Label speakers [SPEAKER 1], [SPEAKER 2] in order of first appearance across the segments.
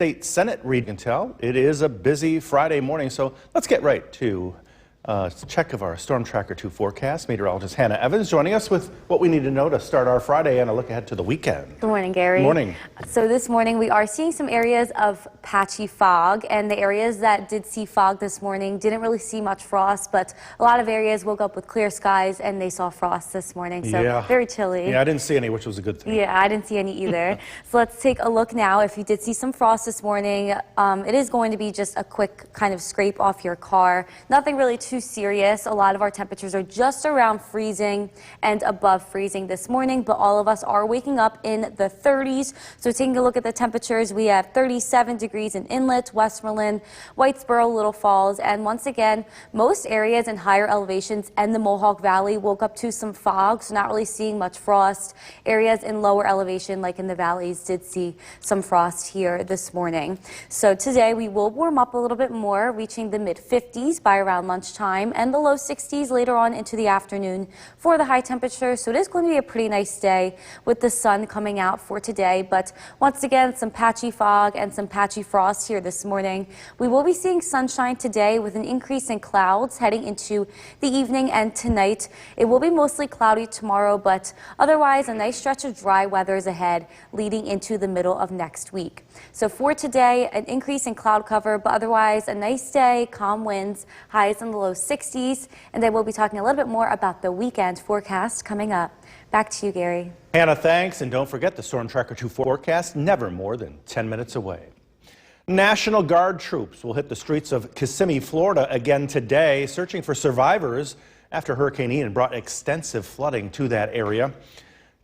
[SPEAKER 1] State Senate read can tell it is a busy Friday morning, so let's get right to a check of our Storm Tracker 2 forecast. Meteorologist Hannah Evans joining us with what we need to know to start our Friday and a look ahead to the weekend.
[SPEAKER 2] Good morning, Gary.
[SPEAKER 1] Good morning.
[SPEAKER 2] So this morning we are seeing some areas of patchy fog, and the areas that did see fog this morning didn't really see much frost, but a lot of areas woke up with clear skies and they saw frost this morning, so very chilly.
[SPEAKER 1] Yeah, I didn't see any, which was a good thing.
[SPEAKER 2] Yeah, I didn't see any either. So let's take a look now. If you did see some frost this morning, it is going to be just a quick kind of scrape off your car. Nothing really too serious. A lot of our temperatures are just around freezing and above freezing this morning, but all of us are waking up in the 30s. So taking a look at the temperatures, we have 37 degrees in Inlet, Westmoreland, Whitesboro, Little Falls, and once again, most areas in higher elevations and the Mohawk Valley woke up to some fog, so not really seeing much frost. Areas in lower elevation, like in the valleys, did see some frost here this morning. So today we will warm up a little bit more, reaching the mid-50s by around lunchtime and the low 60s later on into the afternoon for the high temperature. So it is going to be a pretty nice day with the sun coming out for today. But once again, some patchy fog and some patchy frost here this morning. We will be seeing sunshine today with an increase in clouds heading into the evening and tonight. It will be mostly cloudy tomorrow, but otherwise a nice stretch of dry weather is ahead leading into the middle of next week. So for today, an increase in cloud cover, but otherwise a nice day, calm winds, highs in the low 60s. And then we'll be talking a little bit more about the weekend forecast coming up. Back to you, Gary.
[SPEAKER 1] Hannah, thanks. And don't forget the Storm Tracker 2 forecast, never more than 10 minutes away. National Guard troops will hit the streets of Kissimmee, Florida again today, searching for survivors after Hurricane Ian brought extensive flooding to that area.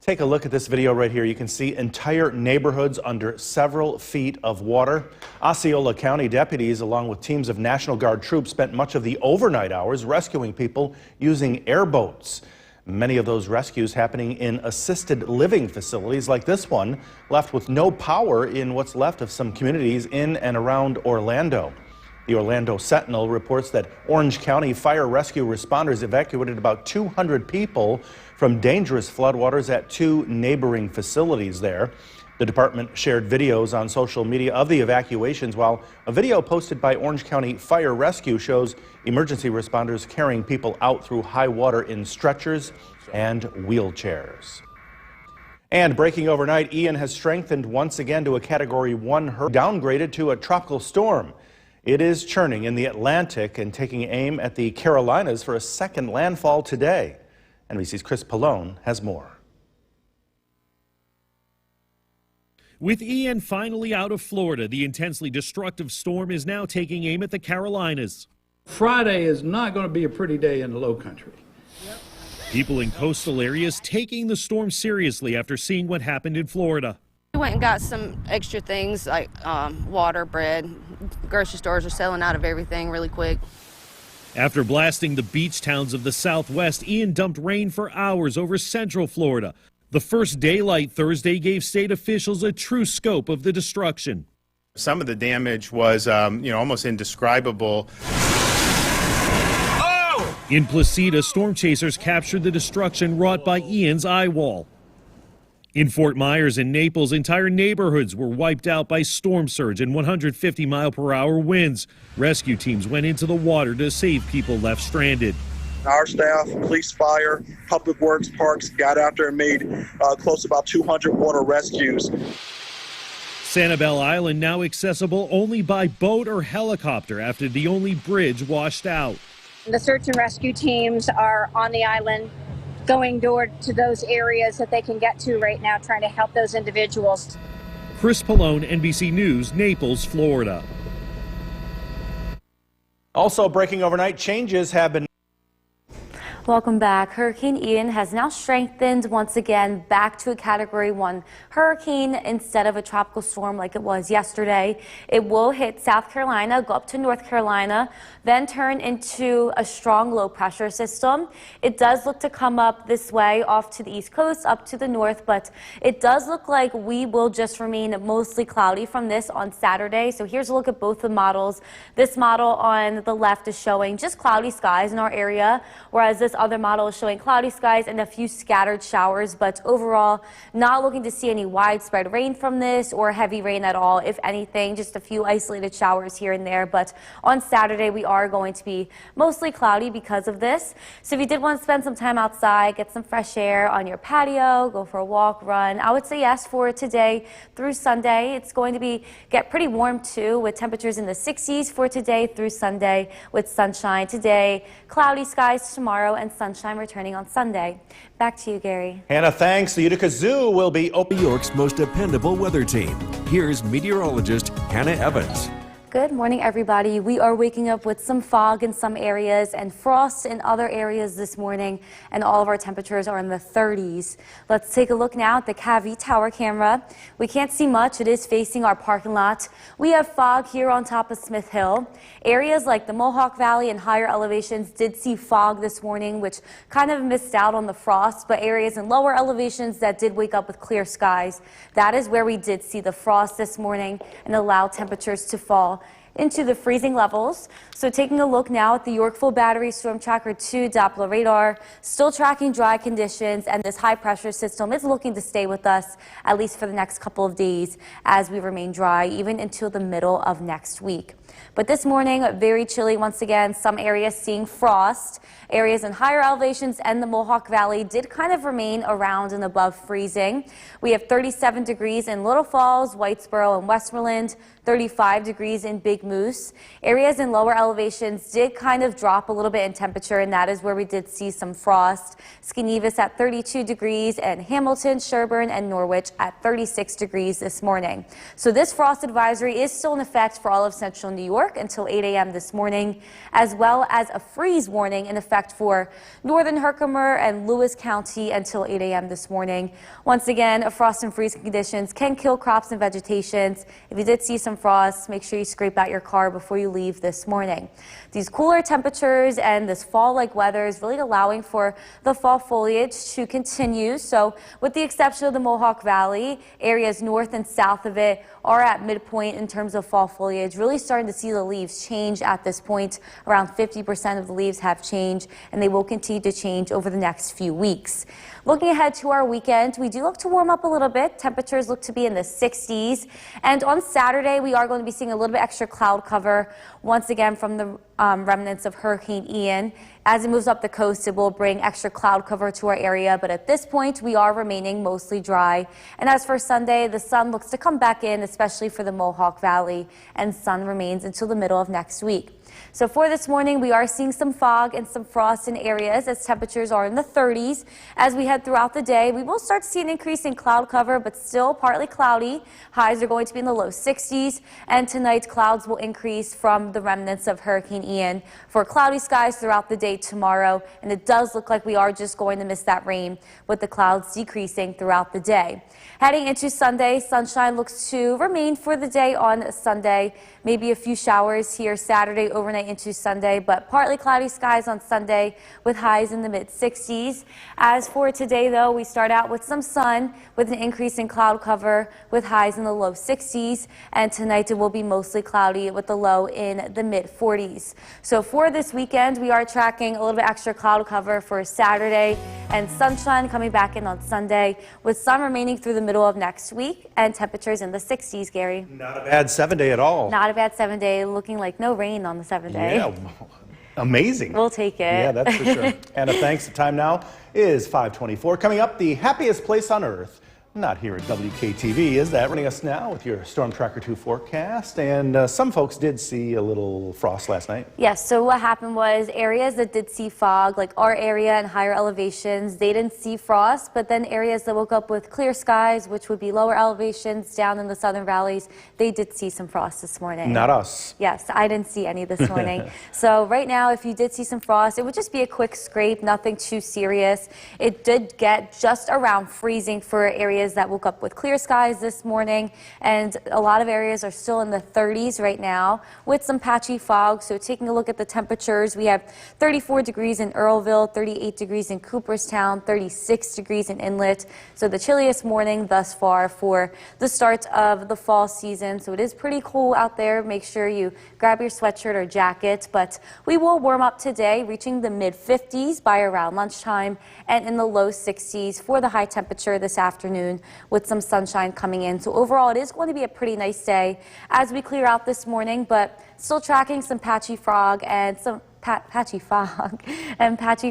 [SPEAKER 1] Take a look at this video right here. You can see entire neighborhoods under several feet of water. Osceola County deputies, along with teams of National Guard troops, spent much of the overnight hours rescuing people using airboats. Many of those rescues happening in assisted living facilities like this one, left with no power in what's left of some communities in and around Orlando. The Orlando Sentinel reports that Orange County fire rescue responders evacuated about 200 people from dangerous floodwaters at two neighboring facilities there. The department shared videos on social media of the evacuations, while a video posted by Orange County Fire Rescue shows emergency responders carrying people out through high water in stretchers and wheelchairs. And breaking overnight, Ian has strengthened once again to a Category 1 hurricane, downgraded to a tropical storm. It is churning in the Atlantic and taking aim at the Carolinas for a second landfall today. NBC's Chris Pallone has more.
[SPEAKER 3] With Ian finally out of Florida, the intensely destructive storm is now taking aim at the Carolinas.
[SPEAKER 4] Friday is not going to be a pretty day in the Low Country.
[SPEAKER 3] People in coastal areas taking the storm seriously after seeing what happened in Florida.
[SPEAKER 5] We went and got some extra things like water, bread. Grocery stores are selling out of everything really quick.
[SPEAKER 3] After blasting the beach towns of the Southwest, Ian dumped rain for hours over central Florida. The first daylight Thursday gave state officials a true scope of the destruction.
[SPEAKER 6] Some of the damage was, almost indescribable. Oh!
[SPEAKER 3] In Placida, storm chasers captured the destruction wrought by Ian's eye wall. In Fort Myers and Naples, entire neighborhoods were wiped out by storm surge and 150-mile-per-hour winds. Rescue teams went into the water to save people left stranded.
[SPEAKER 7] Our staff, police, fire, public works, parks got out there and made close to about 200 water rescues.
[SPEAKER 3] Sanibel Island now accessible only by boat or helicopter after the only bridge washed out.
[SPEAKER 8] The search and rescue teams are on the island, going door to those areas that they can get to right now, trying to help those individuals.
[SPEAKER 3] Chris Pallone, NBC News, Naples, Florida.
[SPEAKER 1] Also breaking overnight, changes have been.
[SPEAKER 2] Welcome back. Hurricane Ian has now strengthened once again back to a Category 1 hurricane instead of a tropical storm like it was yesterday. It will hit South Carolina, go up to North Carolina, then turn into a strong low pressure system. It does look to come up this way off to the east coast, up to the north, but it does look like we will just remain mostly cloudy from this on Saturday. So here's a look at both the models. This model on the left is showing just cloudy skies in our area, whereas this other model is showing cloudy skies and a few scattered showers, but overall not looking to see any widespread rain from this or heavy rain at all. If anything, just a few isolated showers here and there. But on Saturday, we are going to be mostly cloudy because of this. So if you did want to spend some time outside, get some fresh air on your patio, go for a walk, run, I would say yes for today through Sunday. It's going to get pretty warm too, with temperatures in the 60s for today through Sunday, with sunshine today, cloudy skies tomorrow, and sunshine returning on Sunday. Back to you, Gary.
[SPEAKER 1] Hannah, thanks. The Utica Zoo will be open.
[SPEAKER 9] New York's most dependable weather team. Here's meteorologist Hannah Evans.
[SPEAKER 2] Good morning, everybody. We are waking up with some fog in some areas and frost in other areas this morning, and all of our temperatures are in the 30s. Let's take a look now at the Cavie Tower camera. We can't see much. It is facing our parking lot. We have fog here on top of Smith Hill. Areas like the Mohawk Valley and higher elevations did see fog this morning, which kind of missed out on the frost, but areas in lower elevations that did wake up with clear skies, that is where we did see the frost this morning and allow temperatures to fall into the freezing levels. So taking a look now at the Yorkville Battery Storm Tracker 2 Doppler radar, still tracking dry conditions, and this high pressure system is looking to stay with us at least for the next couple of days as we remain dry even until the middle of next week. But this morning, very chilly once again, some areas seeing frost. Areas in higher elevations and the Mohawk Valley did kind of remain around and above freezing. We have 37 degrees in Little Falls, Whitesboro, and Westmoreland, 35 degrees in Big Moose. Areas in lower elevations did kind of drop a little bit in temperature, and that is where we did see some frost. Skanevis at 32 degrees, and Hamilton, Sherburne, and Norwich at 36 degrees this morning. So this frost advisory is still in effect for all of central New York until 8 a.m. this morning, as well as a freeze warning in effect for northern Herkimer and Lewis County until 8 a.m. this morning. Once again, frost and freeze conditions can kill crops and vegetation. If you did see some frost, make sure you scrape out your car before you leave this morning. These cooler temperatures and this fall-like weather is really allowing for the fall foliage to continue. So with the exception of the Mohawk Valley, areas north and south of it are at midpoint in terms of fall foliage. Really starting to see the leaves change at this point. Around 50% of the leaves have changed, and they will continue to change over the next few weeks. Looking ahead to our weekend, we do look to warm up a little bit. Temperatures look to be in the 60s. And on Saturday, we are going to be seeing a little bit extra cloud cover once again from the remnants of Hurricane Ian. As it moves up the coast, it will bring extra cloud cover to our area, but at this point, we are remaining mostly dry. And as for Sunday, the sun looks to come back in, especially for the Mohawk Valley, and sun remains until the middle of next week. So for this morning, we are seeing some fog and some frost in areas as temperatures are in the 30s. As we head throughout the day, we will start to see an increase in cloud cover, but still partly cloudy. Highs are going to be in the low 60s, and tonight clouds will increase from the remnants of Hurricane Ian for cloudy skies throughout the day tomorrow. And it does look like we are just going to miss that rain with the clouds decreasing throughout the day. Heading into Sunday, sunshine looks to remain for the day on Sunday. Maybe a few showers here Saturday overnight into Sunday, but partly cloudy skies on Sunday with highs in the mid-60s. As for today, though, we start out with some sun with an increase in cloud cover with highs in the low 60s, and tonight it will be mostly cloudy with the low in the mid-40s. So for this weekend, we are tracking a little bit extra cloud cover for Saturday and sunshine coming back in on Sunday with sun remaining through the middle of next week and temperatures in the 60s, Gary.
[SPEAKER 1] Not a bad 7-day at all.
[SPEAKER 2] Not a bad 7-day, looking like no rain on the 7th day.
[SPEAKER 1] Yeah, amazing.
[SPEAKER 2] We'll take it.
[SPEAKER 1] Yeah, that's for sure. Hannah, thanks. The time now is 5:24. Coming up, the happiest place on earth. Not here at WKTV, is that? Running us now with your Storm Tracker 2 forecast. And some folks did see a little frost last night.
[SPEAKER 2] Yes, so what happened was areas that did see fog, like our area and higher elevations, they didn't see frost, but then areas that woke up with clear skies, which would be lower elevations down in the southern valleys, they did see some frost this morning.
[SPEAKER 1] Not us.
[SPEAKER 2] Yes, I didn't see any this morning. So right now, if you did see some frost, it would just be a quick scrape, nothing too serious. It did get just around freezing for areas areas that woke up with clear skies this morning, and a lot of areas are still in the 30s right now with some patchy fog. So taking a look at the temperatures, we have 34 degrees in Earlville, 38 degrees in Cooperstown, 36 degrees in Inlet. So the chilliest morning thus far for the start of the fall season. So it is pretty cool out there. Make sure you grab your sweatshirt or jacket, but we will warm up today, reaching the mid-50s by around lunchtime and in the low 60s for the high temperature this afternoon with some sunshine coming in. So overall, it is going to be a pretty nice day as we clear out this morning, but still tracking some patchy fog and some patchy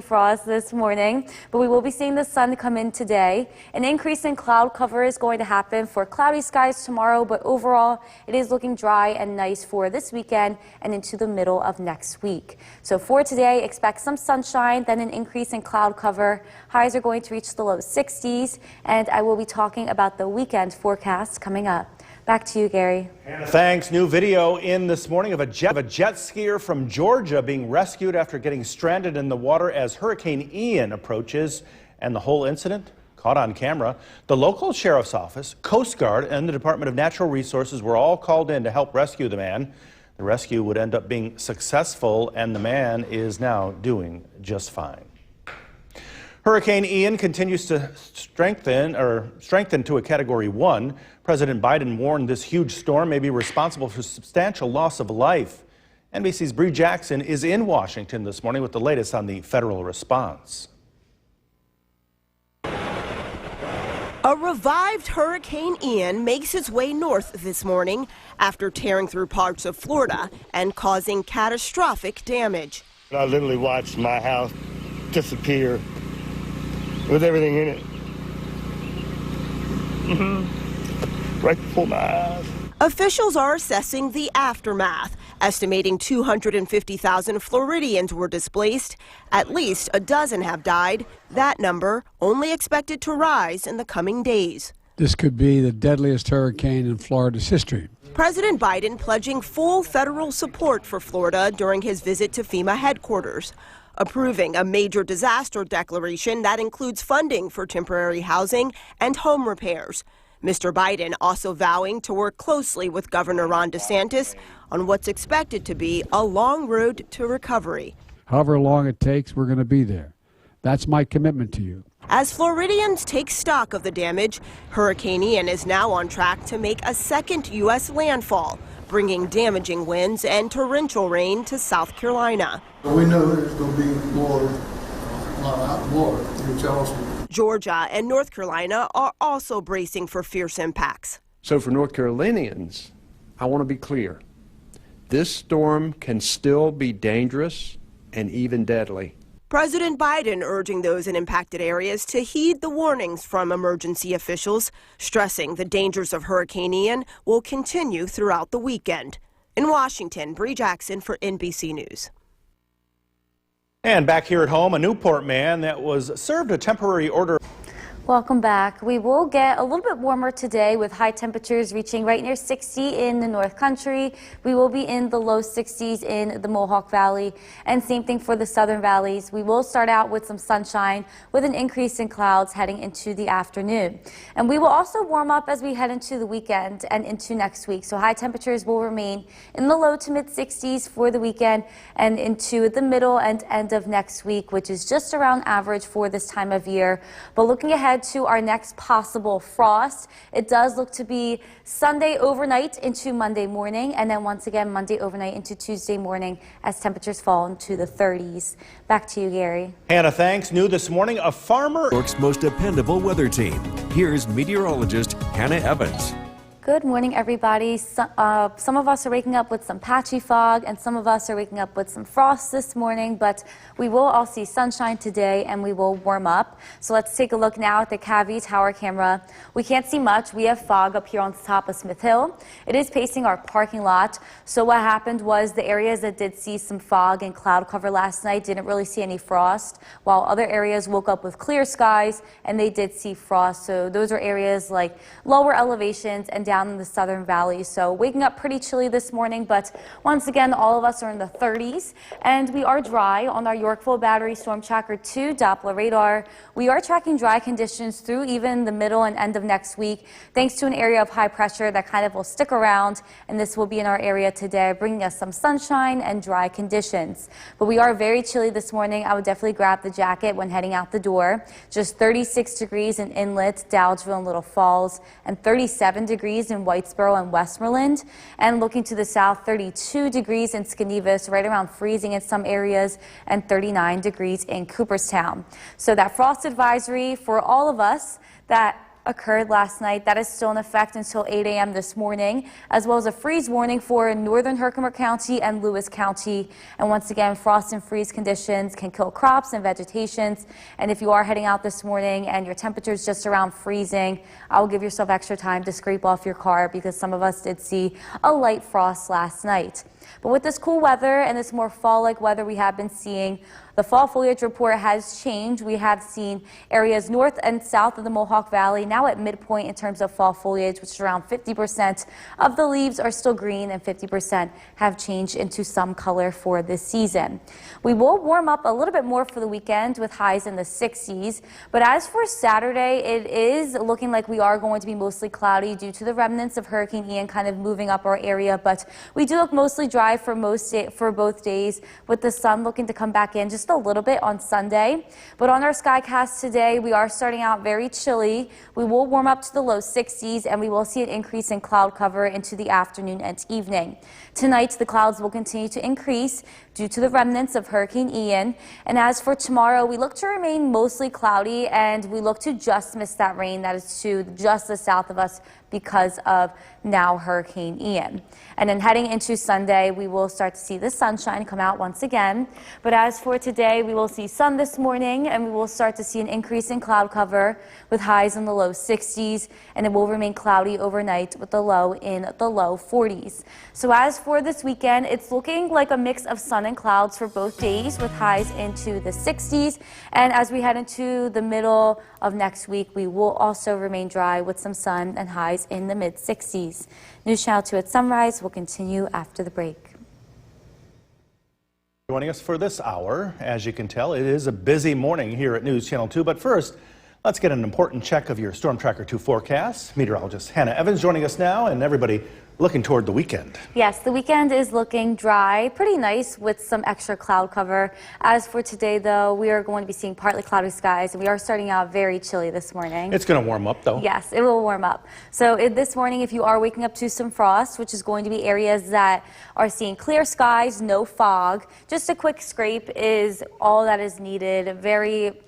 [SPEAKER 2] frost this morning, but we will be seeing the sun come in today. An increase in cloud cover is going to happen for cloudy skies tomorrow, but overall it is looking dry and nice for this weekend and into the middle of next week. So for today, expect some sunshine, then an increase in cloud cover. Highs are going to reach the low 60s, and I will be talking about the weekend forecast coming up. Back to you, Gary.
[SPEAKER 1] Thanks. New video in this morning of a jet skier from Georgia being rescued after getting stranded in the water as Hurricane Ian approaches, and the whole incident caught on camera. The local sheriff's office, Coast Guard, and the Department of Natural Resources were all called in to help rescue the man. The rescue would end up being successful, and the man is now doing just fine. Hurricane Ian continues to strengthen to a Category 1. President Biden warned this huge storm may be responsible for substantial loss of life. NBC's Bree Jackson is in Washington this morning with the latest on the federal response.
[SPEAKER 10] A revived Hurricane Ian makes its way north this morning after tearing through parts of Florida and causing catastrophic damage.
[SPEAKER 11] I literally watched my house disappear with everything in it. Right before my eyes.
[SPEAKER 10] Officials are assessing the aftermath, estimating 250,000 Floridians were displaced. At least a dozen have died. That number only expected to rise in the coming days.
[SPEAKER 12] This could be the deadliest hurricane in Florida's history.
[SPEAKER 10] President Biden pledging full federal support for Florida during his visit to FEMA headquarters, approving a major disaster declaration that includes funding for temporary housing and home repairs. Mr. Biden also vowing to work closely with Governor Ron DeSantis on what's expected to be a long road to recovery.
[SPEAKER 12] However long it takes, we're going to be there. That's my commitment to you.
[SPEAKER 10] As Floridians take stock of the damage, Hurricane Ian is now on track to make a second U.S. landfall, bringing damaging winds and torrential rain to South Carolina.
[SPEAKER 13] We know there's going to be more in Charleston.
[SPEAKER 10] Georgia and North Carolina are also bracing for fierce impacts.
[SPEAKER 14] So for North Carolinians, I want to be clear. This storm can still be dangerous and even deadly.
[SPEAKER 10] President Biden urging those in impacted areas to heed the warnings from emergency officials, stressing the dangers of Hurricane Ian will continue throughout the weekend. In Washington, Bree Jackson for NBC News.
[SPEAKER 1] And back here at home, a Newport man that was served a temporary order.
[SPEAKER 2] Welcome back. We will get a little bit warmer today with high temperatures reaching right near 60 in the North Country. We will be in the low 60s in the Mohawk Valley, and same thing for the southern valleys. We will start out with some sunshine with an increase in clouds heading into the afternoon. And we will also warm up as we head into the weekend and into next week. So high temperatures will remain in the low to mid 60s for the weekend and into the middle and end of next week, which is just around average for this time of year. But looking ahead to our next possible frost, it does look to be Sunday overnight into Monday morning, and then once again Monday overnight into Tuesday morning as temperatures fall into the 30s. Back to you, Gary.
[SPEAKER 1] Hannah, thanks. New this morning, a farmer.
[SPEAKER 9] New York's most dependable weather team. Here's meteorologist Hannah Evans.
[SPEAKER 2] Good morning, everybody. Some of us are waking up with some patchy fog, and some of us are waking up with some frost this morning, but we will all see sunshine today, and we will warm up. So let's take a look now at the Cavie Tower camera. We can't see much. We have fog up here on the top of Smith Hill. It is pacing our parking lot. So what happened was the areas that did see some fog and cloud cover last night didn't really see any frost, while other areas woke up with clear skies, and they did see frost. So those are areas like lower elevations and down down in the Southern Valley. So waking up pretty chilly this morning, but once again, all of us are in the 30s, and we are dry on our Yorkville Battery Storm Tracker 2 Doppler radar. We are tracking dry conditions through even the middle and end of next week, thanks to an area of high pressure that kind of will stick around, and this will be in our area today, bringing us some sunshine and dry conditions. But we are very chilly this morning. I would definitely grab the jacket when heading out the door. Just 36 degrees in Inlet, Dowdesville, and Little Falls, and 37 degrees in Whitesboro and Westmoreland. And looking to the south, 32 degrees in Skenevis, right around freezing in some areas, and 39 degrees in Cooperstown. So that frost advisory for all of us that occurred last night, that is still in effect until 8 a.m. this morning, as well as a freeze warning for northern Herkimer County and Lewis County. And once again, frost and freeze conditions can kill crops and vegetations. And if you are heading out this morning and your temperature is just around freezing, I will give yourself extra time to scrape off your car, because some of us did see a light frost last night. But with this cool weather and this more fall-like weather we have been seeing, the fall foliage report has changed. We have seen areas north and south of the Mohawk Valley now at midpoint in terms of fall foliage, which is around 50% of the leaves are still green and 50% have changed into some color for this season. We will warm up a little bit more for the weekend with highs in the 60s. But as for Saturday, it is looking like we are going to be mostly cloudy due to the remnants of Hurricane Ian kind of moving up our area. But we do look mostly dry for both days, with the sun looking to come back in just a little bit on Sunday. But on our Skycast today, we are starting out very chilly. We will warm up to the low 60s, and we will see an increase in cloud cover into the afternoon and evening. Tonight, the clouds will continue to increase due to the remnants of Hurricane Ian. And as for tomorrow, we look to remain mostly cloudy, and we look to just miss that rain that is to just the south of us because of now Hurricane Ian. And then heading into Sunday, we will start to see the sunshine come out once again. But as for today, we will see sun this morning, and we will start to see an increase in cloud cover with highs in the low 60s, and it will remain cloudy overnight with the low in the low 40s. So as for this weekend, it's looking like a mix of sun and clouds for both days with highs into the 60s. And as we head into the middle of next week, we will also remain dry with some sun and highs in the mid 60s. News Channel 2 at Sunrise will continue after the break.
[SPEAKER 1] Joining us for this hour, as you can tell, it is a busy morning here at News Channel 2. But first, let's get an important check of your Storm Tracker 2 forecast. Meteorologist Hannah Evans joining us now, and everybody looking toward the weekend.
[SPEAKER 2] Yes, the weekend is looking dry, pretty nice with some extra cloud cover. As for today, though, we are going to be seeing partly cloudy skies, and we are starting out very chilly this morning.
[SPEAKER 1] It's going to warm up, though.
[SPEAKER 2] Yes, it will warm up. So this morning, if you are waking up to some frost, which is going to be areas that are seeing clear skies, no fog, just a quick scrape is all that is needed.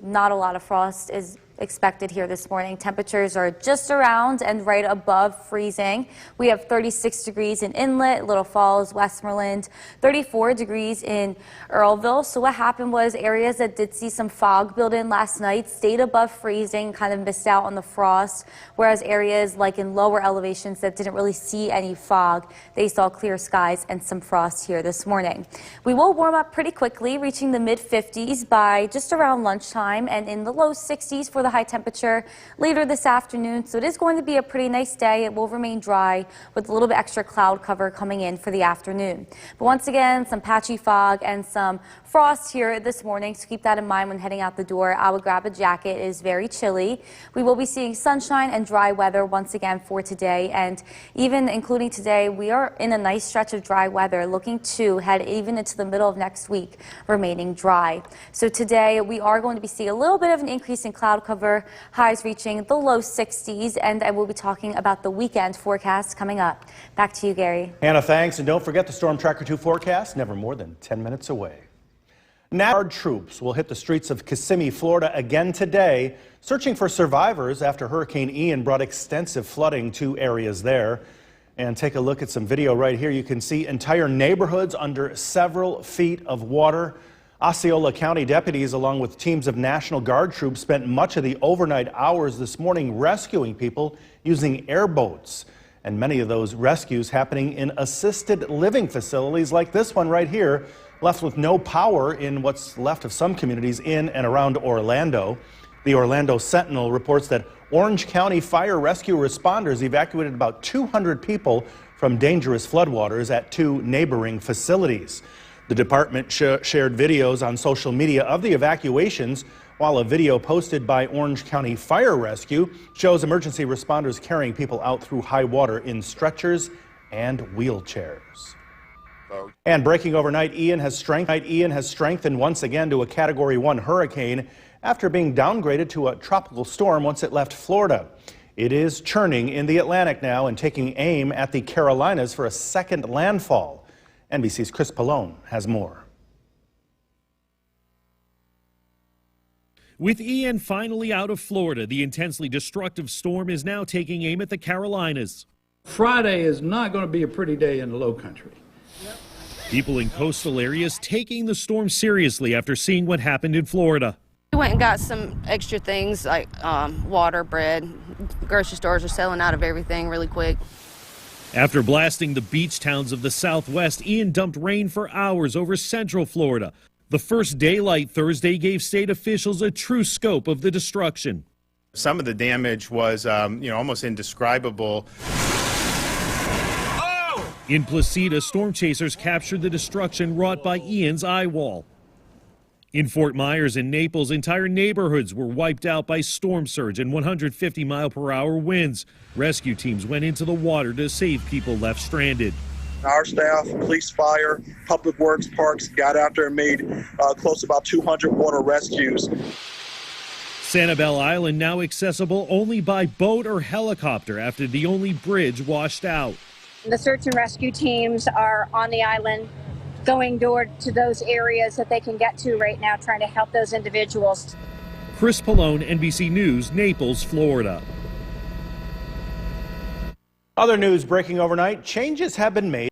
[SPEAKER 2] Not a lot of frost is expected here this morning. Temperatures are just around and right above freezing. We have 36 degrees in Inlet, Little Falls, Westmoreland, 34 degrees in Earlville. So what happened was areas that did see some fog build in last night stayed above freezing, kind of missed out on the frost, whereas areas like in lower elevations that didn't really see any fog, they saw clear skies and some frost here this morning. We will warm up pretty quickly, reaching the mid 50s by just around lunchtime, and in the low 60s for the high temperature later this afternoon. So it is going to be a pretty nice day. It will remain dry with a little bit extra cloud cover coming in for the afternoon. But once again, some patchy fog and some frost here this morning, so keep that in mind when heading out the door. I would grab a jacket. It is very chilly. We will be seeing sunshine and dry weather once again for today, and even including today, we are in a nice stretch of dry weather, looking to head even into the middle of next week, remaining dry. So today we are going to be seeing a little bit of an increase in cloud cover, highs reaching the low 60s, and I will be talking about the weekend forecast coming up. Back to you, Gary.
[SPEAKER 1] Hannah, thanks, and don't forget the Storm Tracker 2 forecast, never more than 10 minutes away. National Guard troops will hit the streets of Kissimmee, Florida again today, searching for survivors after Hurricane Ian brought extensive flooding to areas there. And take a look at some video right here. You can see entire neighborhoods under several feet of water. Osceola County deputies, along with teams of National Guard troops, spent much of the overnight hours this morning rescuing people using airboats. And many of those rescues happening in assisted living facilities like this one right here, left with no power in what's left of some communities in and around Orlando. The Orlando Sentinel reports that Orange County fire rescue responders evacuated about 200 people from dangerous floodwaters at 2 neighboring facilities. The department shared videos on social media of the evacuations, while a video posted by Orange County Fire Rescue shows emergency responders carrying people out through high water in stretchers and wheelchairs. And breaking overnight, Ian has strengthened once again to a Category 1 hurricane after being downgraded to a tropical storm once it left Florida. It is churning in the Atlantic now and taking aim at the Carolinas for a second landfall. NBC's Chris Pallone has more.
[SPEAKER 3] With Ian finally out of Florida, the intensely destructive storm is now taking aim at the Carolinas.
[SPEAKER 4] Friday is not going to be a pretty day in the low country.
[SPEAKER 3] People in coastal areas taking the storm seriously after seeing what happened in Florida.
[SPEAKER 5] We went and got some extra things like water, bread. Grocery stores are selling out of everything really quick.
[SPEAKER 3] After blasting the beach towns of the Southwest, Ian dumped rain for hours over central Florida. The first daylight Thursday gave state officials a true scope of the destruction.
[SPEAKER 6] Some of the damage was, almost indescribable.
[SPEAKER 3] In Placida, storm chasers captured the destruction wrought by Ian's eye wall. In Fort Myers and Naples, entire neighborhoods were wiped out by storm surge and 150-mile-per-hour winds. Rescue teams went into the water to save people left stranded.
[SPEAKER 7] Our staff, police, fire, public works, parks got after and made close to about 200 water rescues.
[SPEAKER 3] Sanibel Island now accessible only by boat or helicopter after the only bridge washed out.
[SPEAKER 8] The search and rescue teams are on the island, going door to those areas that they can get to right now, trying to help those individuals.
[SPEAKER 3] Chris Pallone, NBC News, Naples, Florida.
[SPEAKER 1] Other news breaking overnight, changes have been made.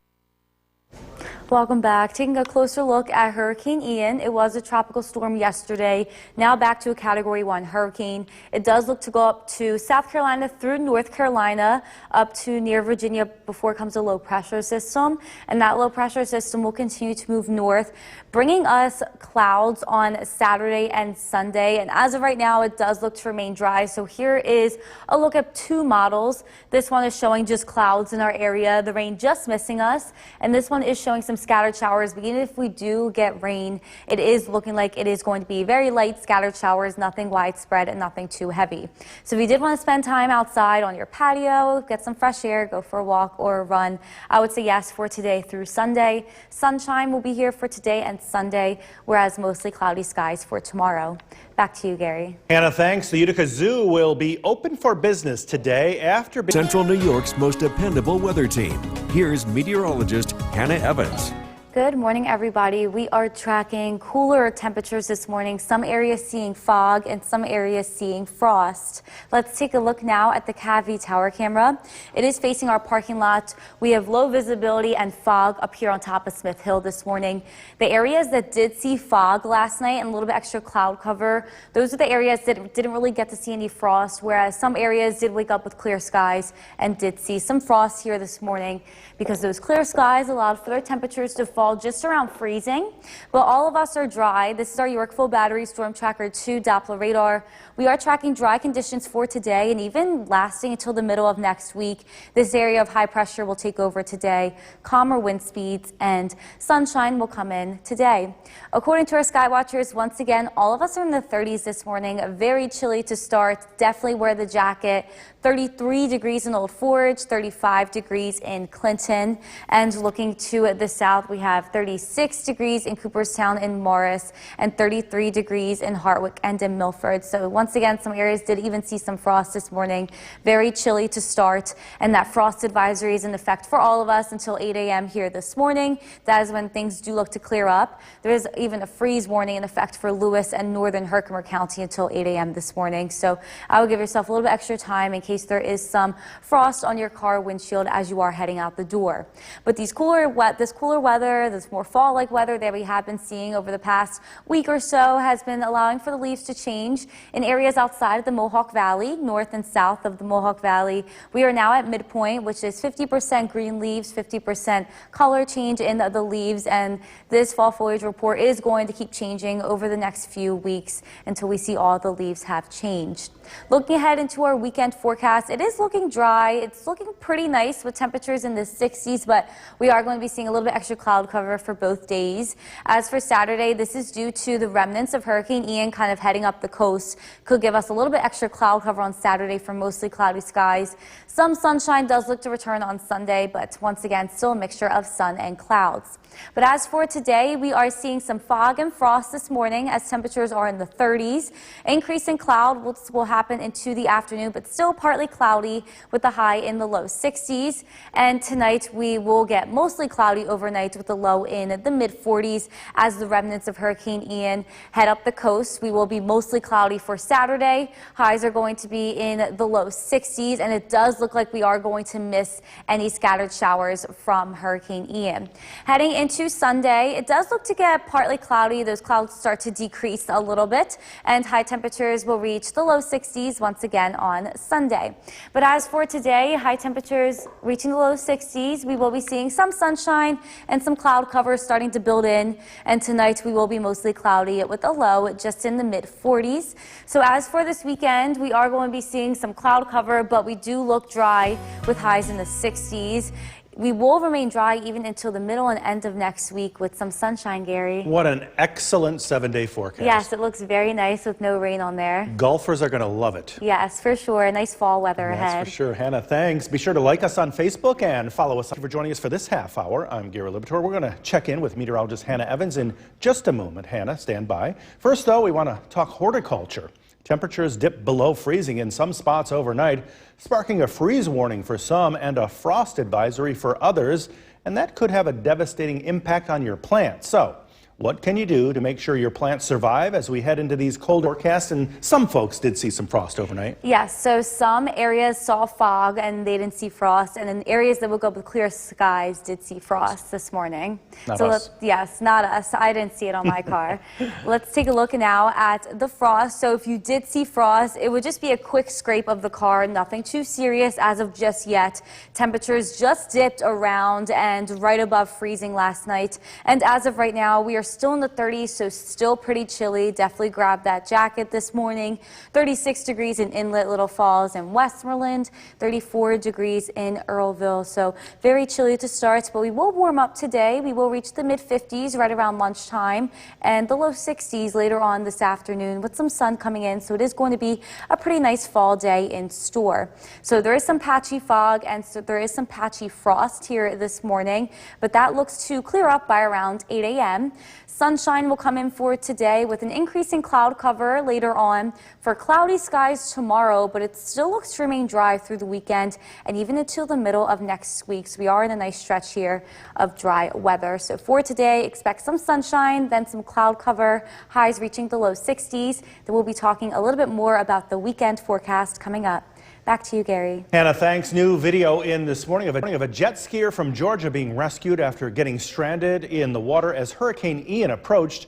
[SPEAKER 2] Welcome back. Taking a closer look at Hurricane Ian. It was a tropical storm yesterday, now back to a Category 1 hurricane. It does look to go up to South Carolina through North Carolina, up to near Virginia before it comes a low pressure system. And that low pressure system will continue to move north, bringing us clouds on Saturday and Sunday. And as of right now, it does look to remain dry. So here is a look at 2 models. This one is showing just clouds in our area, the rain just missing us. And this one is showing some scattered showers, but even if we do get rain, it is looking like it is going to be very light scattered showers, nothing widespread and nothing too heavy. So if you did want to spend time outside on your patio, get some fresh air, go for a walk or a run, I would say yes for today through Sunday. Sunshine will be here for today and Sunday, whereas mostly cloudy skies for tomorrow. Back to you, Gary.
[SPEAKER 1] Hannah, thanks. The Utica Zoo will be open for business today after
[SPEAKER 9] Central New York's most dependable weather team. Here's meteorologist Hannah Evans.
[SPEAKER 2] Good morning, everybody. We are tracking cooler temperatures this morning. Some areas seeing fog and some areas seeing frost. Let's take a look now at the Cavie Tower camera. It is facing our parking lot. We have low visibility and fog up here on top of Smith Hill this morning. The areas that did see fog last night and a little bit extra cloud cover, those are the areas that didn't really get to see any frost, whereas some areas did wake up with clear skies and did see some frost here this morning. Because those clear skies allowed for their temperatures to fall just around freezing. But all of us are dry. This is our Yorkville Battery Storm Tracker 2 Doppler radar. We are tracking dry conditions for today and even lasting until the middle of next week. This area of high pressure will take over today. Calmer wind speeds and sunshine will come in today. According to our sky watchers, once again, all of us are in the 30s this morning. Very chilly to start. Definitely wear the jacket. 33 degrees in Old Forge, 35 degrees in Clinton. And looking to the south, we have 36 degrees in Cooperstown and Morris and 33 degrees in Hartwick and in Milford. So once again, some areas did even see some frost this morning. Very chilly to start. And that frost advisory is in effect for all of us until 8 a.m. here this morning. That is when things do look to clear up. There is even a freeze warning in effect for Lewis and northern Herkimer County until 8 a.m. this morning. So I would give yourself a little bit extra time in case there is some frost on your car windshield as you are heading out the door. But this cooler weather weather, this more fall-like weather that we have been seeing over the past week or so has been allowing for the leaves to change in areas outside of the Mohawk Valley, north and south of the Mohawk Valley. We are now at midpoint, which is 50% green leaves, 50% color change in the leaves, and this fall foliage report is going to keep changing over the next few weeks until we see all the leaves have changed. Looking ahead into our weekend forecast, it is looking dry. It's looking pretty nice with temperatures in the 60s, but we are going to be seeing a little bit extra cloud cover for both days. As for Saturday, this is due to the remnants of Hurricane Ian kind of heading up the coast. Could give us a little bit extra cloud cover on Saturday for mostly cloudy skies. Some sunshine does look to return on Sunday, but once again, still a mixture of sun and clouds. But as for today, we are seeing some fog and frost this morning as temperatures are in the 30s. Increase in cloud will happen into the afternoon, but still partly cloudy with the high in the low 60s. And tonight we will get mostly cloudy overnight with the low in the mid 40s as the remnants of Hurricane Ian head up the coast. We will be mostly cloudy for Saturday. Highs are going to be in the low 60s, and it does look like we are going to miss any scattered showers from Hurricane Ian. Heading into Sunday, it does look to get partly cloudy. Those clouds start to decrease a little bit, and high temperatures will reach the low 60s once again on Sunday. But as for today, high temperatures reaching the low 60s. We will be seeing some sunshine and some cloud cover starting to build in, and tonight we will be mostly cloudy with a low just in the mid 40s. So as for this weekend, we are going to be seeing some cloud cover, but we do look dry with highs in the 60s. We will remain dry even until the middle and end of next week with some sunshine, Gary.
[SPEAKER 1] What an excellent 7-day forecast.
[SPEAKER 2] Yes, it looks very nice with no rain on there.
[SPEAKER 1] Golfers are going to love it.
[SPEAKER 2] Yes, for sure. Nice fall weather ahead.
[SPEAKER 1] That's for sure. Hannah, thanks. Be sure to like us on Facebook and follow us. Thank you for joining us for this half hour. I'm Gary Libator. We're going to check in with meteorologist Hannah Evans in just a moment. Hannah, stand by. First, though, we want to talk horticulture. Temperatures dipped below freezing in some spots overnight, sparking a freeze warning for some and a frost advisory for others, and that could have a devastating impact on your plants. So, what can you do to make sure your plants survive as we head into these cold forecasts? And some folks did see some frost overnight.
[SPEAKER 2] Yes, so some areas saw fog and they didn't see frost, and then areas that woke up with clear skies did see frost this morning.
[SPEAKER 1] Not
[SPEAKER 2] so
[SPEAKER 1] us.
[SPEAKER 2] Yes, not us. I didn't see it on my car. Let's take a look now at the frost. So if you did see frost, it would just be a quick scrape of the car, nothing too serious as of just yet. Temperatures just dipped around and right above freezing last night, and as of right now, we are still in the 30s, so still pretty chilly. Definitely grab that jacket this morning. 36 degrees in Inlet, Little Falls, and Westmoreland. 34 degrees in Earlville, so very chilly to start, but we will warm up today. We will reach the mid-50s right around lunchtime and the low 60s later on this afternoon with some sun coming in, so it is going to be a pretty nice fall day in store. So there is some patchy fog and so there is some patchy frost here this morning, but that looks to clear up by around 8 a.m. Sunshine will come in for today with an increase in cloud cover later on for cloudy skies tomorrow, but it still looks to remain dry through the weekend and even until the middle of next week. So we are in a nice stretch here of dry weather. So for today, expect some sunshine, then some cloud cover, highs reaching the low 60s. Then we'll be talking a little bit more about the weekend forecast coming up. Back to you, Gary.
[SPEAKER 1] Hannah, thanks. New video in this morning of a jet skier from Georgia being rescued after getting stranded in the water as Hurricane Ian approached.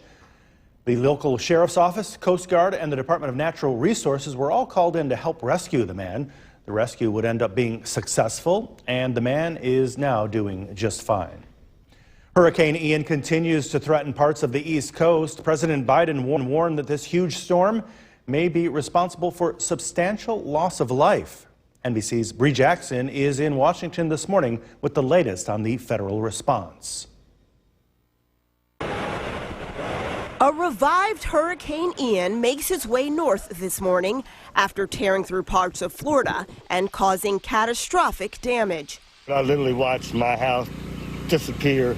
[SPEAKER 1] The local sheriff's office, Coast Guard, and the Department of Natural Resources were all called in to help rescue the man. The rescue would end up being successful, and the man is now doing just fine. Hurricane Ian continues to threaten parts of the East Coast. President Biden warned that this huge storm may be responsible for substantial loss of life. NBC's Bree Jackson is in Washington this morning with the latest on the federal response.
[SPEAKER 10] A revived Hurricane Ian makes its way north this morning after tearing through parts of Florida and causing catastrophic damage.
[SPEAKER 11] I literally watched my house disappear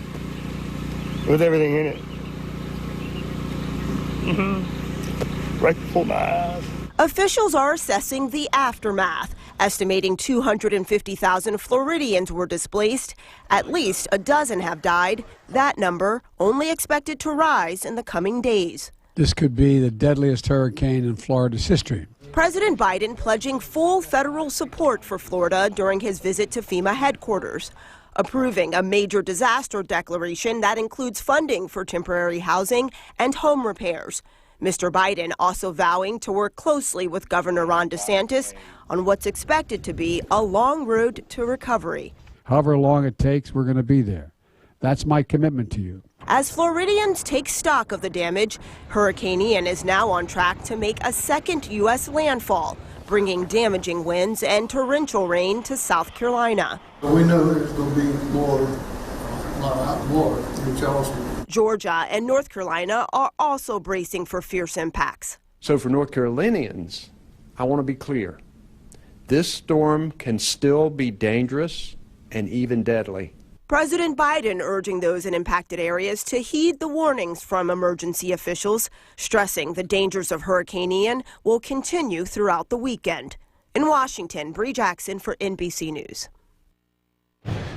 [SPEAKER 11] with everything in it. Right before my eyes.
[SPEAKER 10] Officials are assessing the aftermath, estimating 250,000 Floridians were displaced. At least a dozen have died. That number only expected to rise in the coming days.
[SPEAKER 12] This could be the deadliest hurricane in Florida's history.
[SPEAKER 10] President Biden pledging full federal support for Florida during his visit to FEMA headquarters. approving a major disaster declaration that includes funding for temporary housing and home repairs. Mr. Biden also vowing to work closely with Governor Ron DeSantis on what's expected to be a long road to recovery.
[SPEAKER 12] However long it takes, we're going to be there. That's my commitment to you.
[SPEAKER 10] As Floridians take stock of the damage, Hurricane Ian is now on track to make a second U.S. landfall, bringing damaging winds and torrential rain to South Carolina.
[SPEAKER 13] We know there's going to be more, a lot more in Charleston.
[SPEAKER 10] Georgia and North Carolina are also bracing for fierce impacts.
[SPEAKER 14] So for North Carolinians, I want to be clear. This storm can still be dangerous and even deadly.
[SPEAKER 10] President Biden urging those in impacted areas to heed the warnings from emergency officials, stressing the dangers of Hurricane Ian will continue throughout the weekend. In Washington, Bree Jackson for NBC News.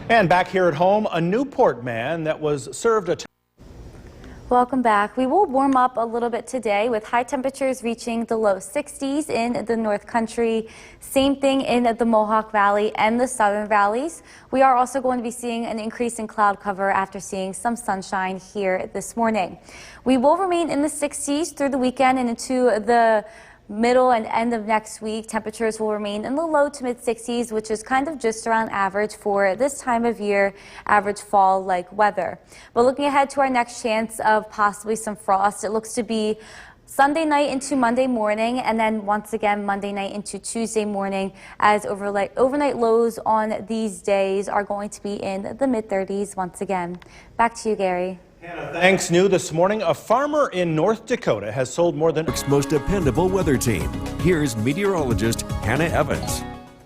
[SPEAKER 1] And back here at home, a Newport man that was served a
[SPEAKER 2] Welcome back. We will warm up a little bit today with high temperatures reaching the low 60s in the North Country. Same thing in the Mohawk Valley and the Southern Valleys. We are also going to be seeing an increase in cloud cover after seeing some sunshine here this morning. We will remain in the 60s through the weekend and into the middle and end of next week. Temperatures will remain in the low to mid 60s, which is kind of just around average for this time of year, average fall-like weather. But looking ahead to our next chance of possibly some frost, it looks to be Sunday night into Monday morning, and then once again Monday night into Tuesday morning, as overnight lows on these days are going to be in the mid-30s once again. Back to you, Gary.
[SPEAKER 1] Thanks. New this morning, a farmer in North Dakota has sold more than
[SPEAKER 9] most dependable weather team. Here's meteorologist Hannah Evans.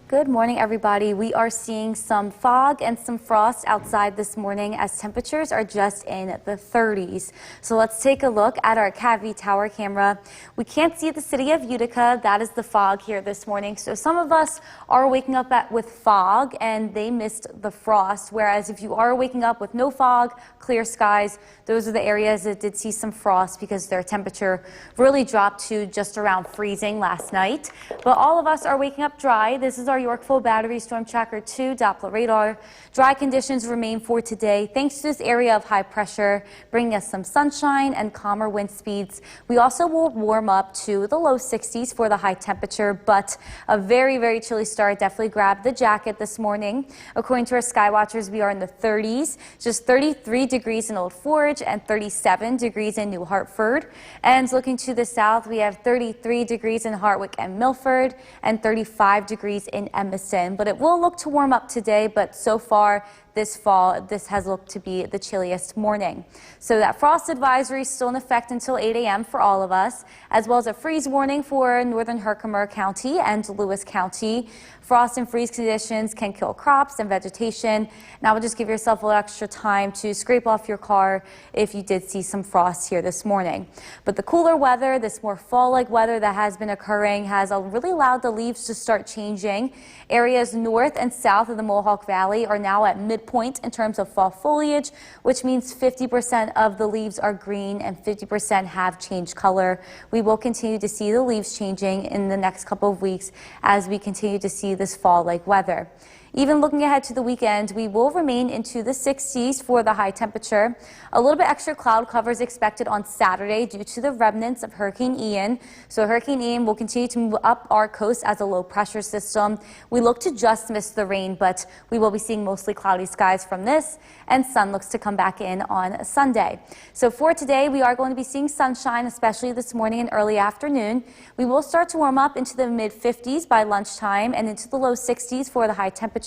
[SPEAKER 2] Good morning, everybody. We are seeing some fog and some frost outside this morning as temperatures are just in the 30s. So let's take a look at our Cavity Tower camera. We can't see the city of Utica. That is the fog here this morning. So some of us are waking up with fog and they missed the frost. Whereas if you are waking up with no fog, clear skies, those are the areas that did see some frost because their temperature really dropped to just around freezing last night. But all of us are waking up dry. This is our Yorkville Battery Storm Tracker 2 Doppler radar. Dry conditions remain for today thanks to this area of high pressure, bringing us some sunshine and calmer wind speeds. We also will warm up to the low 60s for the high temperature, but a very, very chilly start. Definitely grab the jacket this morning. According to our sky watchers, we are in the 30s, just 33 degrees in Old Forge and 37 degrees in New Hartford. And looking to the south, we have 33 degrees in Hartwick and Milford and 35 degrees in Emerson. But it will look to warm up today, but so far this fall, this has looked to be the chilliest morning. So that frost advisory is still in effect until 8 a.m. for all of us, as well as a freeze warning for northern Herkimer County and Lewis County. Frost and freeze conditions can kill crops and vegetation. Now, just give yourself a little extra time to scrape off your car if you did see some frost here this morning. But the cooler weather, this more fall-like weather that has been occurring, has really allowed the leaves to start changing. Areas north and south of the Mohawk Valley are now at midpoint in terms of fall foliage, which means 50% of the leaves are green and 50% have changed color. We will continue to see the leaves changing in the next couple of weeks as we continue to see this fall-like weather. Even looking ahead to the weekend, we will remain into the 60s for the high temperature. A little bit extra cloud cover is expected on Saturday due to the remnants of Hurricane Ian. So Hurricane Ian will continue to move up our coast as a low pressure system. We look to just miss the rain, but we will be seeing mostly cloudy skies from this, and sun looks to come back in on Sunday. So for today, we are going to be seeing sunshine, especially this morning and early afternoon. We will start to warm up into the mid 50s by lunchtime and into the low 60s for the high temperature.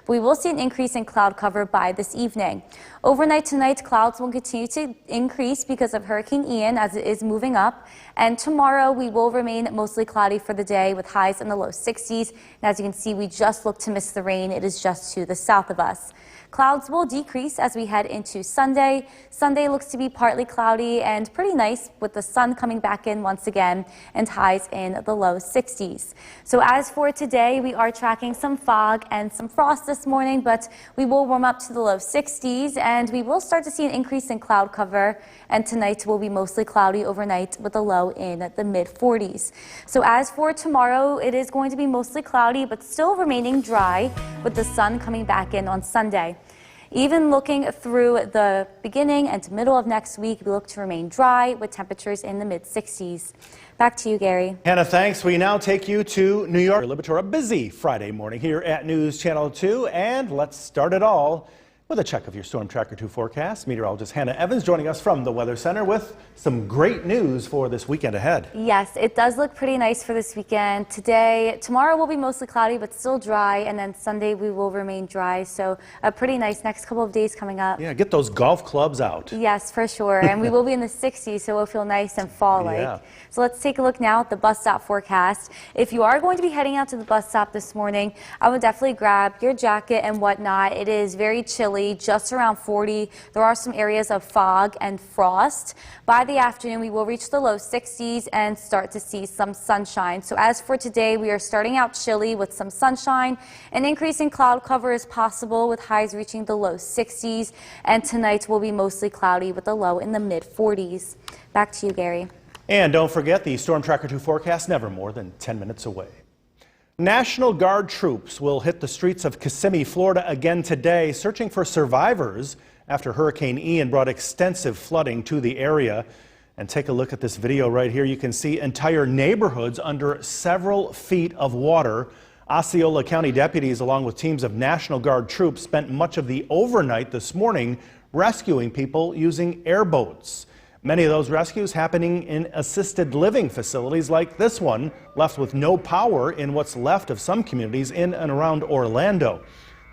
[SPEAKER 2] We will see an increase in cloud cover by this evening. Overnight tonight, clouds will continue to increase because of Hurricane Ian as it is moving up. And tomorrow, we will remain mostly cloudy for the day with highs in the low 60s. And as you can see, we just look to miss the rain. It is just to the south of us. Clouds will decrease as we head into Sunday. Sunday looks to be partly cloudy and pretty nice with the sun coming back in once again and highs in the low 60s. So as for today, we are tracking some fog and some frost this morning, but we will warm up to the low 60s and we will start to see an increase in cloud cover. And tonight will be mostly cloudy overnight with a low in the mid 40s. So as for tomorrow, it is going to be mostly cloudy, but still remaining dry with the sun coming back in on Sunday. Even looking through the beginning and middle of next week, we look to remain dry with temperatures in the mid-60s. Back to you, Gary.
[SPEAKER 1] Hannah, thanks. We now take you to New York. Libitor, a busy Friday morning here at News Channel 2, and let's start it all with a check of your Storm Tracker 2 forecast. Meteorologist Hannah Evans joining us from the Weather Center with some great news for this weekend ahead.
[SPEAKER 2] Yes, it does look pretty nice for this weekend. Tomorrow will be mostly cloudy, but still dry, and then Sunday we will remain dry. So a pretty nice next couple of days coming up.
[SPEAKER 1] Yeah, get those golf clubs out.
[SPEAKER 2] Yes, for sure. And we will be in the 60s, so it'll feel nice and fall-like.
[SPEAKER 1] Yeah.
[SPEAKER 2] So let's take a look now at the bus stop forecast. If you are going to be heading out to the bus stop this morning, I would definitely grab your jacket and whatnot. It is very chilly, just around 40. There are some areas of fog and frost. By the afternoon, we will reach the low 60s and start to see some sunshine. So as for today, we are starting out chilly with some sunshine. An increase in cloud cover is possible with highs reaching the low 60s. And tonight will be mostly cloudy with a low in the mid 40s. Back to you, Gary.
[SPEAKER 1] And don't forget the Storm Tracker 2 forecast, never more than 10 minutes away. National Guard troops will hit the streets of Kissimmee, Florida again today, searching for survivors after Hurricane Ian brought extensive flooding to the area. And take a look at this video right here. You can see entire neighborhoods under several feet of water. Osceola County deputies, along with teams of National Guard troops, spent much of the overnight this morning rescuing people using airboats. Many of those rescues happening in assisted living facilities like this one, left with no power in what's left of some communities in and around Orlando.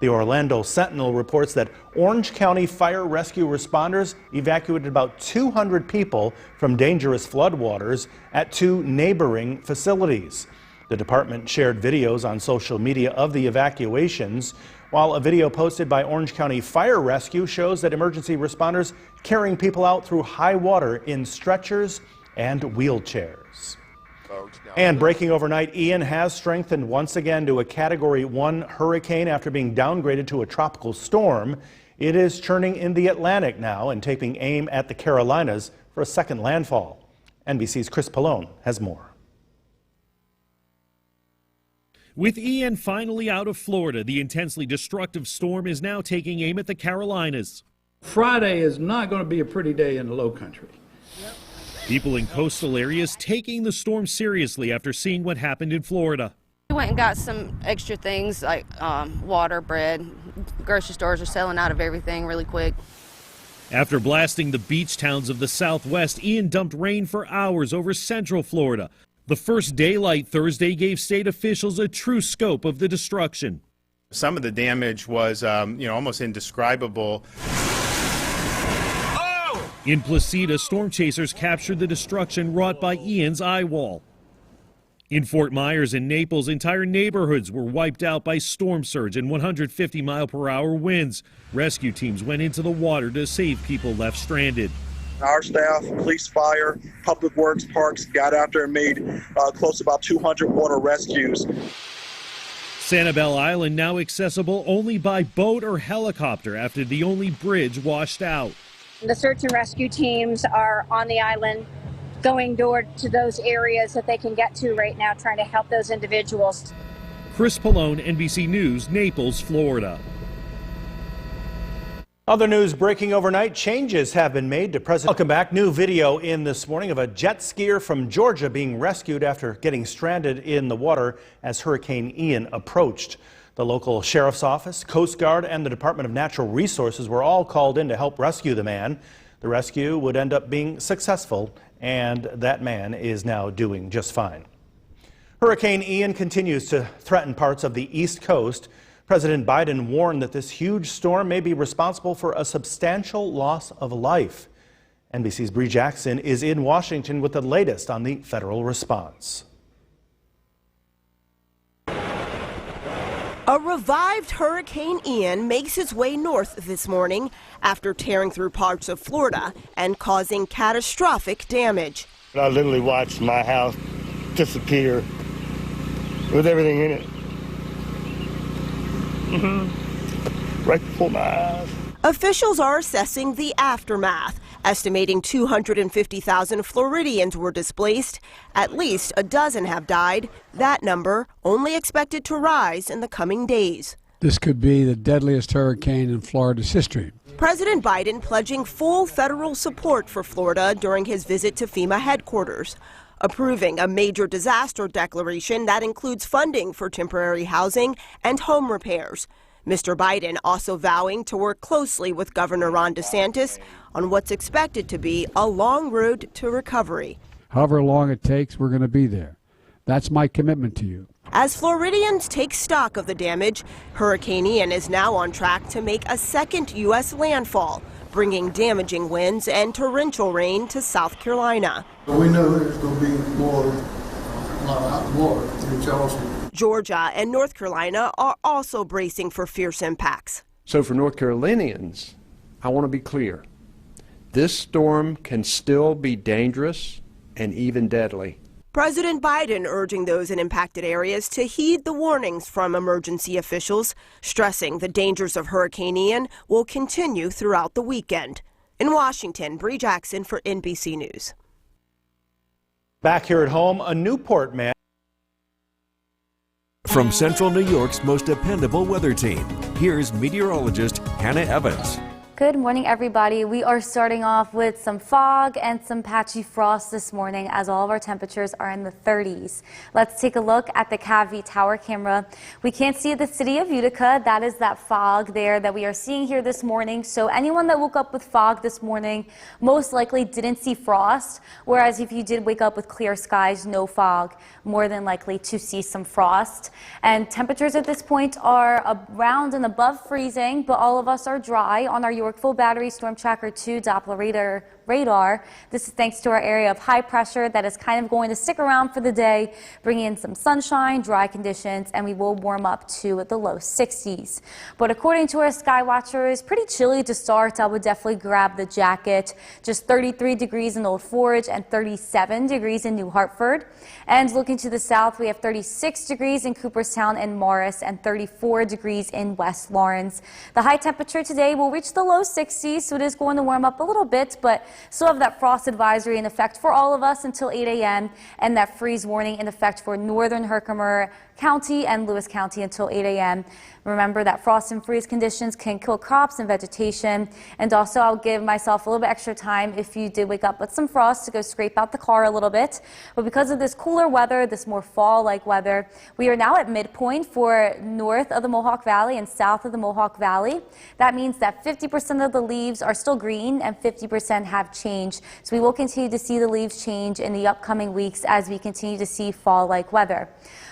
[SPEAKER 1] The Orlando Sentinel reports that Orange County fire rescue responders evacuated about 200 people from dangerous floodwaters at 2 neighboring facilities. The department shared videos on social media of the evacuations, while a video posted by Orange County Fire Rescue shows that emergency responders carrying people out through high water in stretchers and wheelchairs. And breaking overnight, Ian has strengthened once again to a Category 1 hurricane after being downgraded to a tropical storm. It is churning in the Atlantic now and taking aim at the Carolinas for a second landfall. NBC's Chris Pallone has more.
[SPEAKER 3] With Ian finally out of Florida, the intensely destructive storm is now taking aim at the Carolinas.
[SPEAKER 4] Friday is not going to be a pretty day in the low country.
[SPEAKER 3] People in coastal areas taking the storm seriously after seeing what happened in Florida.
[SPEAKER 5] We went and got some extra things like water, bread. Grocery stores are selling out of everything really quick.
[SPEAKER 3] After blasting the beach towns of the Southwest, Ian dumped rain for hours over central Florida. The first daylight Thursday gave state officials a true scope of the destruction.
[SPEAKER 6] Some of the damage was, almost indescribable.
[SPEAKER 3] In Placida, storm chasers captured the destruction wrought by Ian's eye wall. In Fort Myers and Naples, entire neighborhoods were wiped out by storm surge and 150-mile-per-hour winds. Rescue teams went into the water to save people left stranded.
[SPEAKER 7] Our staff, police, fire, public works, parks got out there and made close to about 200 water rescues.
[SPEAKER 3] Sanibel Island now accessible only by boat or helicopter after the only bridge washed out.
[SPEAKER 8] The search and rescue teams are on the island, going door to those areas that they can get to right now, trying to help those individuals.
[SPEAKER 3] Chris Pallone, NBC News, Naples, Florida.
[SPEAKER 1] Other news breaking overnight, changes have been made to President. Welcome back. New video in this morning of a jet skier from Georgia being rescued after getting stranded in the water as Hurricane Ian approached. The local sheriff's office, Coast Guard, and the Department of Natural Resources were all called in to help rescue the man. The rescue would end up being successful, and that man is now doing just fine. Hurricane Ian continues to threaten parts of the East Coast. President Biden warned that this huge storm may be responsible for a substantial loss of life. NBC's Bree Jackson is in Washington with the latest on the federal response.
[SPEAKER 10] A revived Hurricane Ian makes its way north this morning after tearing through parts of Florida and causing catastrophic damage.
[SPEAKER 11] I literally watched my house disappear with everything in it. Right before my eyes.
[SPEAKER 10] Officials are assessing the aftermath, estimating 250,000 Floridians were displaced. At least a dozen have died. That number only expected to rise in the coming days.
[SPEAKER 12] This could be the deadliest hurricane in Florida's history.
[SPEAKER 10] President Biden pledging full federal support for Florida during his visit to FEMA headquarters, approving a major disaster declaration that includes funding for temporary housing and home repairs. Mr. Biden also vowing to work closely with Governor Ron DeSantis on what's expected to be a long road to recovery.
[SPEAKER 12] However long it takes, we're going to be there. That's my commitment to you.
[SPEAKER 10] As Floridians take stock of the damage, Hurricane Ian is now on track to make a second U.S. landfall, bringing damaging winds and torrential rain to South Carolina.
[SPEAKER 13] We know there's going to be more, a lot more in Charleston.
[SPEAKER 10] Georgia and North Carolina are also bracing for fierce impacts.
[SPEAKER 14] So for North Carolinians, I want to be clear. This storm can still be dangerous and even deadly.
[SPEAKER 10] President Biden urging those in impacted areas to heed the warnings from emergency officials, stressing the dangers of Hurricane Ian will continue throughout the weekend. In Washington, Bree Jackson for NBC News.
[SPEAKER 1] Back here at home, a Newport man.
[SPEAKER 9] From Central New York's most dependable weather team, here's meteorologist Hannah Evans.
[SPEAKER 2] Good morning, everybody. We are starting off with some fog and some patchy frost this morning as all of our temperatures are in the 30s. Let's take a look at the CAVI tower camera. We can't see the city of Utica. That is that fog there that we are seeing here this morning. So anyone that woke up with fog this morning most likely didn't see frost, whereas if you did wake up with clear skies, no fog, more than likely to see some frost. And temperatures at this point are around and above freezing, but all of us are dry on our Full Battery Storm Tracker 2 Doppler radar. This is thanks to our area of high pressure that is kind of going to stick around for the day, bringing in some sunshine, dry conditions, and we will warm up to the low 60s. But according to our sky watchers, pretty chilly to start. I would definitely grab the jacket. Just 33 degrees in Old Forge and 37 degrees in New Hartford. And looking to the south, we have 36 degrees in Cooperstown and Morris and 34 degrees in West Lawrence. The high temperature today will reach the low 60s, so it is going to warm up a little bit, but still have that frost advisory in effect for all of us until 8 a.m. and that freeze warning in effect for northern Herkimer County and Lewis County until 8 a.m. Remember that frost and freeze conditions can kill crops and vegetation. And also, I'll give myself a little bit extra time if you did wake up with some frost to go scrape out the car a little bit. But because of this cooler weather, this more fall-like weather, we are now at midpoint for north of the Mohawk Valley and south of the Mohawk Valley. That means that 50% of the leaves are still green and 50% have changed. So we will continue to see the leaves change in the upcoming weeks as we continue to see fall-like weather.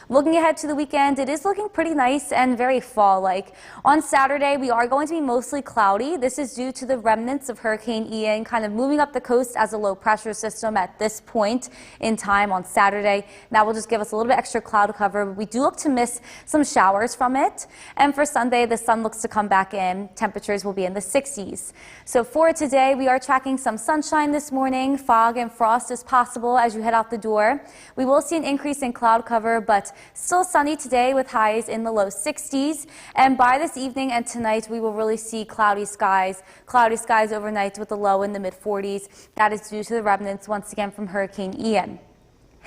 [SPEAKER 2] Looking ahead to the weekend, it is looking pretty nice and very fall-like. On Saturday, we are going to be mostly cloudy. This is due to the remnants of Hurricane Ian kind of moving up the coast as a low-pressure system at this point in time on Saturday. That will just give us a little bit extra cloud cover. We do look to miss some showers from it. And for Sunday, the sun looks to come back in. Temperatures will be in the 60s. So for today, we are tracking some sunshine this morning. Fog and frost is possible as you head out the door. We will see an increase in cloud cover, but still sunny today with highs in the low 60s. And by this evening and tonight, we will really see cloudy skies overnight with a low in the mid 40s. That is due to the remnants once again from Hurricane Ian.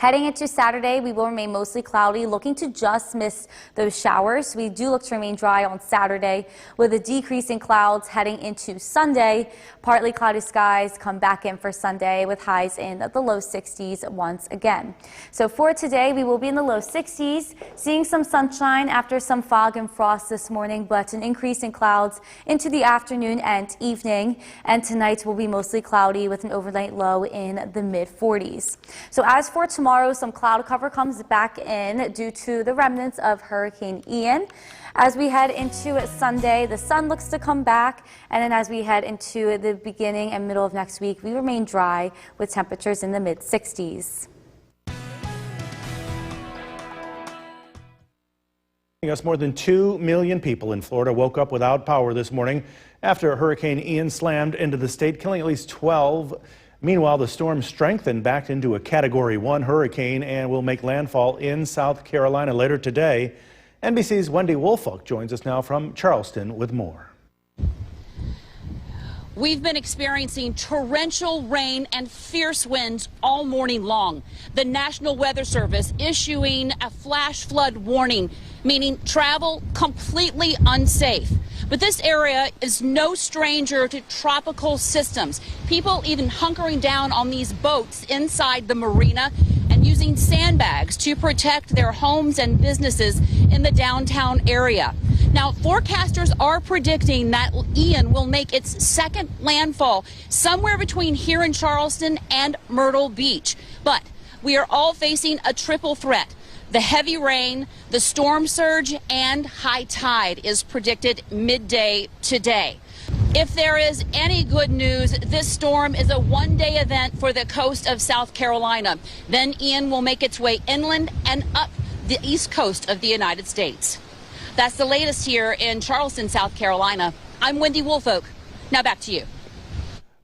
[SPEAKER 2] Heading into Saturday, we will remain mostly cloudy, looking to just miss those showers. We do look to remain dry on Saturday with a decrease in clouds heading into Sunday. Partly cloudy skies come back in for Sunday with highs in the low 60s once again. So for today, we will be in the low 60s, seeing some sunshine after some fog and frost this morning, but an increase in clouds into the afternoon and evening. And tonight will be mostly cloudy with an overnight low in the mid 40s. So as for tomorrow, some cloud cover comes back in due to the remnants of Hurricane Ian. As we head into Sunday, the sun looks to come back, and then as we head into the beginning and middle of next week, we remain dry with temperatures in the mid 60s.
[SPEAKER 1] More than 2 million people in Florida woke up without power this morning after Hurricane Ian slammed into the state, killing at least 12. Meanwhile, the storm strengthened back into a Category 1 hurricane and will make landfall in South Carolina later today. NBC's Wendy Woolfolk joins us now from Charleston with more.
[SPEAKER 15] We've been experiencing torrential rain and fierce winds all morning long. The National Weather Service issuing a flash flood warning, meaning travel completely unsafe. But this area is no stranger to tropical systems. People even hunkering down on these boats inside the marina and using sandbags to protect their homes and businesses in the downtown area. Now, forecasters are predicting that Ian will make its second landfall somewhere between here in Charleston and Myrtle Beach. But we are all facing a triple threat. The heavy rain, the storm surge, and high tide is predicted midday today. If there is any good news, this storm is a one-day event for the coast of South Carolina. Then Ian will make its way inland and up the east coast of the United States. That's the latest here in Charleston, South Carolina. I'm Wendy Woolfolk. Now back to you.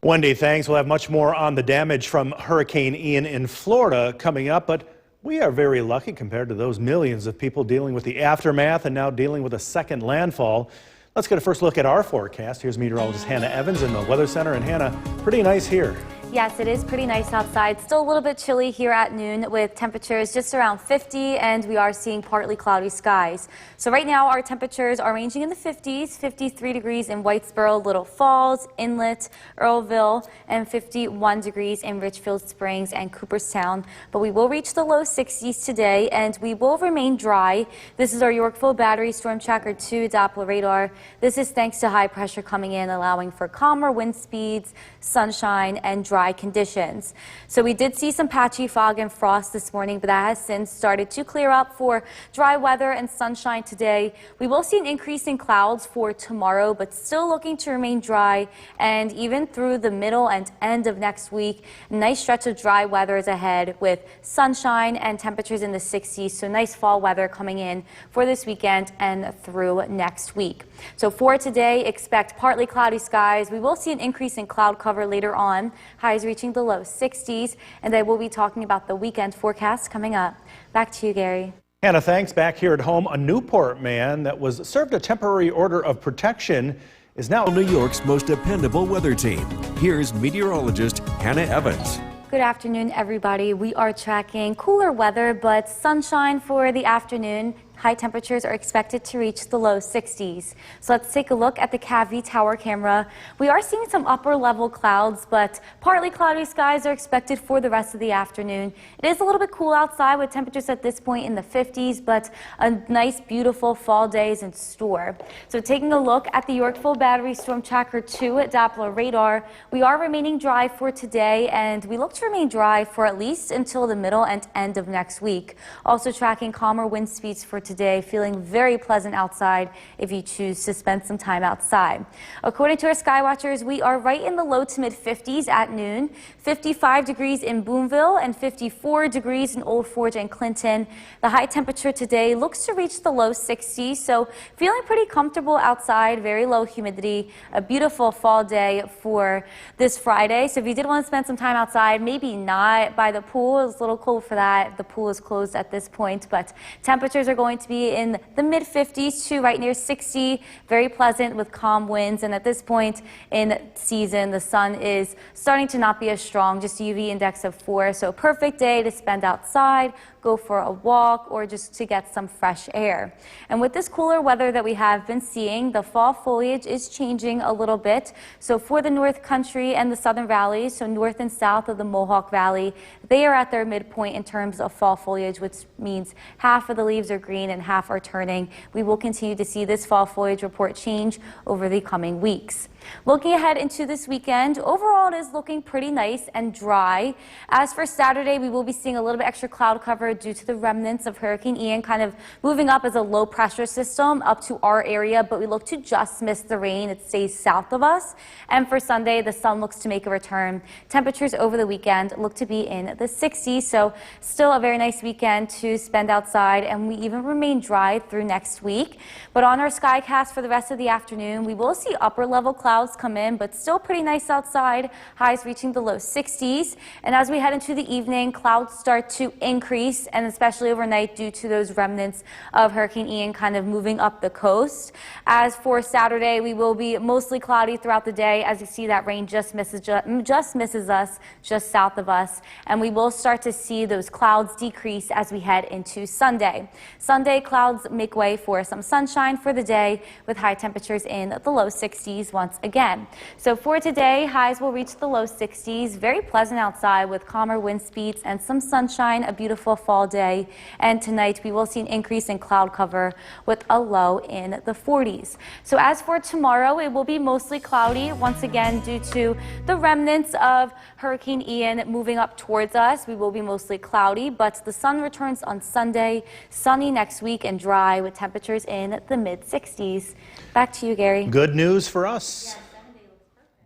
[SPEAKER 1] Wendy, thanks. We'll have much more on the damage from Hurricane Ian in Florida coming up, but we are very lucky compared to those millions of people dealing with the aftermath and now dealing with a second landfall. Let's get a first look at our forecast. Here's meteorologist Hannah Evans in the Weather Center. And Hannah, pretty nice here.
[SPEAKER 2] Yes, it is pretty nice outside. Still a little bit chilly here at noon with temperatures just around 50, and we are seeing partly cloudy skies. So right now our temperatures are ranging in the 50s, 53 degrees in Whitesboro, Little Falls, Inlet, Earlville, and 51 degrees in Richfield Springs and Cooperstown. But we will reach the low 60s today, and we will remain dry. This is our Yorkville Battery Storm Tracker 2 Doppler radar. This is thanks to high pressure coming in, allowing for calmer wind speeds, sunshine, and dry conditions. So we did see some patchy fog and frost this morning, but that has since started to clear up for dry weather and sunshine today. We will see an increase in clouds for tomorrow, but still looking to remain dry, and even through the middle and end of next week, a nice stretch of dry weather is ahead with sunshine and temperatures in the 60s. So nice fall weather coming in for this weekend and through next week. So for today, expect partly cloudy skies. We will see an increase in cloud cover later on. Highs reaching the low 60s, and I will be talking about the weekend forecast coming up. Back to you, Gary.
[SPEAKER 1] Hannah, thanks. Back here at home, a Newport man that was served a temporary order of protection is now
[SPEAKER 9] New York's most dependable weather team. Here's meteorologist Hannah Evans.
[SPEAKER 2] Good afternoon, everybody. We are tracking cooler weather, but sunshine for the afternoon. High temperatures are expected to reach the low 60s. So let's take a look at the CAVI tower camera. We are seeing some upper level clouds, but partly cloudy skies are expected for the rest of the afternoon. It is a little bit cool outside with temperatures at this point in the 50s, but a nice, beautiful fall day is in store. So taking a look at the Yorkville Battery Storm Tracker 2 Doppler radar, we are remaining dry for today, and we look to remain dry for at least until the middle and end of next week. Also tracking calmer wind speeds for today, feeling very pleasant outside if you choose to spend some time outside. According to our sky watchers, we are right in the low to mid 50s at noon, 55 degrees in Boonville and 54 degrees in Old Forge and Clinton. The high temperature today looks to reach the low 60s, so feeling pretty comfortable outside, very low humidity, a beautiful fall day for this Friday. So if you did want to spend some time outside, maybe not by the pool, it's a little cold for that. The pool is closed at this point, but temperatures are going to be in the mid 50s to right near 60, very pleasant with calm winds. And at this point in season, the sun is starting to not be as strong, just UV index of 4. So perfect day to spend outside, go for a walk, or just to get some fresh air. And with this cooler weather that we have been seeing, the fall foliage is changing a little bit. So for the North Country and the Southern Valleys, so north and south of the Mohawk Valley, they are at their midpoint in terms of fall foliage, which means half of the leaves are green and half are turning. We will continue to see this fall foliage report change over the coming weeks. Looking ahead into this weekend, overall it is looking pretty nice and dry. As for Saturday, we will be seeing a little bit extra cloud cover due to the remnants of Hurricane Ian kind of moving up as a low pressure system up to our area, but we look to just miss the rain. It stays south of us. And for Sunday, the sun looks to make a return. Temperatures over the weekend look to be in the 60s, so still a very nice weekend to spend outside, and we even remain dry through next week. But on our skycast for the rest of the afternoon, we will see upper level clouds clouds come in, but still pretty nice outside. Highs reaching the low 60s. And as we head into the evening, clouds start to increase, and especially overnight due to those remnants of Hurricane Ian kind of moving up the coast. As for Saturday, we will be mostly cloudy throughout the day. As you see, that rain just misses us just south of us, and we will start to see those clouds decrease as we head into Sunday. Sunday, clouds make way for some sunshine for the day with high temperatures in the low 60s once again. So for today, highs will reach the low 60s. Very pleasant outside with calmer wind speeds and some sunshine, a beautiful fall day. And tonight we will see an increase in cloud cover with a low in the 40s. So as for tomorrow, it will be mostly cloudy once again due to the remnants of Hurricane Ian moving up towards us. We will be mostly cloudy, but the sun returns on Sunday, sunny next week and dry with temperatures in the mid-60s. Back to you, Gary.
[SPEAKER 1] Good news for us.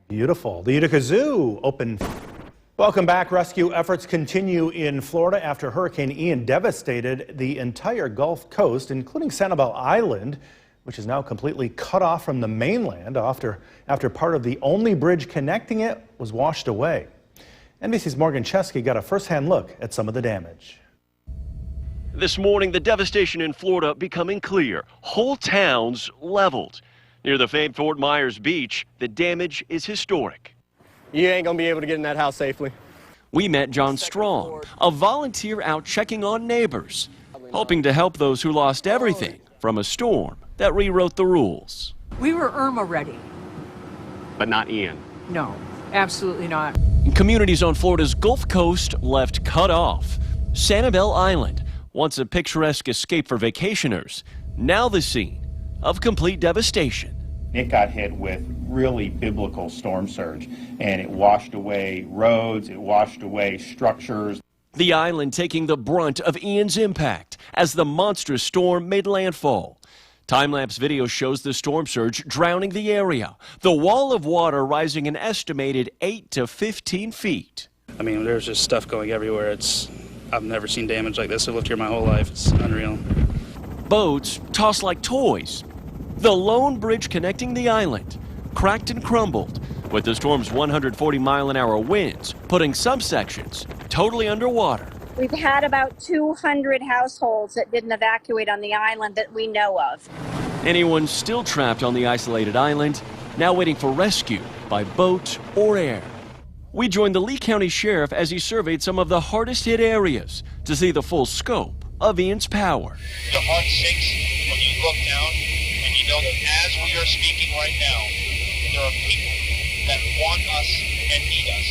[SPEAKER 1] Beautiful. The Utica Zoo open. Welcome back. Rescue efforts continue in Florida after Hurricane Ian devastated the entire Gulf Coast, including Sanibel Island, which is now completely cut off from the mainland after part of the only bridge connecting it was washed away. NBC's Morgan Chesky got a first-hand look at some of the damage.
[SPEAKER 16] This morning, the devastation in Florida becoming clear. Whole towns leveled. Near the famed Fort Myers beach, the damage is historic.
[SPEAKER 17] You ain't gonna be able to get in that house safely.
[SPEAKER 16] We met John Strong, a volunteer out checking on neighbors, hoping to help those who lost everything from a storm that rewrote the rules.
[SPEAKER 18] We were Irma ready.
[SPEAKER 16] But not Ian.
[SPEAKER 18] No, absolutely not.
[SPEAKER 16] Communities on Florida's Gulf Coast left cut off. Sanibel Island, once a picturesque escape for vacationers, now the scene of complete devastation.
[SPEAKER 6] It got hit with really biblical storm surge, and it washed away roads, it washed away structures.
[SPEAKER 16] The island taking the brunt of Ian's impact as the monstrous storm made landfall. Time-lapse video shows the storm surge drowning the area, the wall of water rising an estimated 8 to 15 feet.
[SPEAKER 19] I mean, there's just stuff going everywhere. I've never seen damage like this. I've lived here my whole life. It's unreal.
[SPEAKER 16] Boats tossed like toys. The lone bridge connecting the island cracked and crumbled, with the storm's 140-mile-an-hour winds putting some sections totally underwater.
[SPEAKER 8] We've had about 200 households that didn't evacuate on the island that we know of.
[SPEAKER 16] Anyone still trapped on the isolated island now waiting for rescue by boat or air. We joined the Lee County Sheriff as he surveyed some of the hardest hit areas to see the full scope of Ian's power.
[SPEAKER 20] Your heart sinks when you look down and you know that as we are speaking right now, there are people that want us and need us,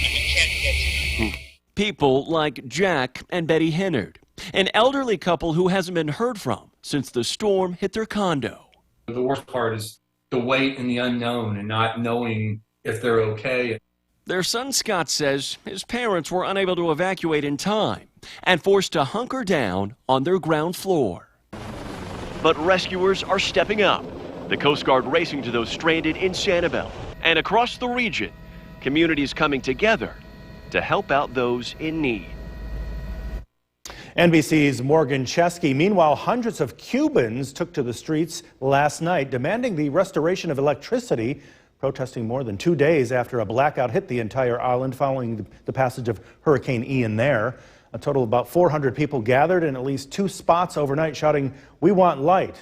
[SPEAKER 20] and we can't get to them.
[SPEAKER 16] People like Jack and Betty Hennard, an elderly couple who hasn't been heard from since the storm hit their condo.
[SPEAKER 21] The worst part is the wait and the unknown and not knowing if they're okay.
[SPEAKER 16] Their son Scott says his parents were unable to evacuate in time and forced to hunker down on their ground floor. But rescuers are stepping up. The Coast Guard racing to those stranded in Sanibel. And across the region, communities coming together to help out those in need.
[SPEAKER 1] NBC's Morgan Chesky. Meanwhile, hundreds of Cubans took to the streets last night demanding the restoration of electricity, protesting more than 2 days after a blackout hit the entire island following the passage of Hurricane Ian there. A total of about 400 people gathered in at least 2 spots overnight shouting, "We want light,"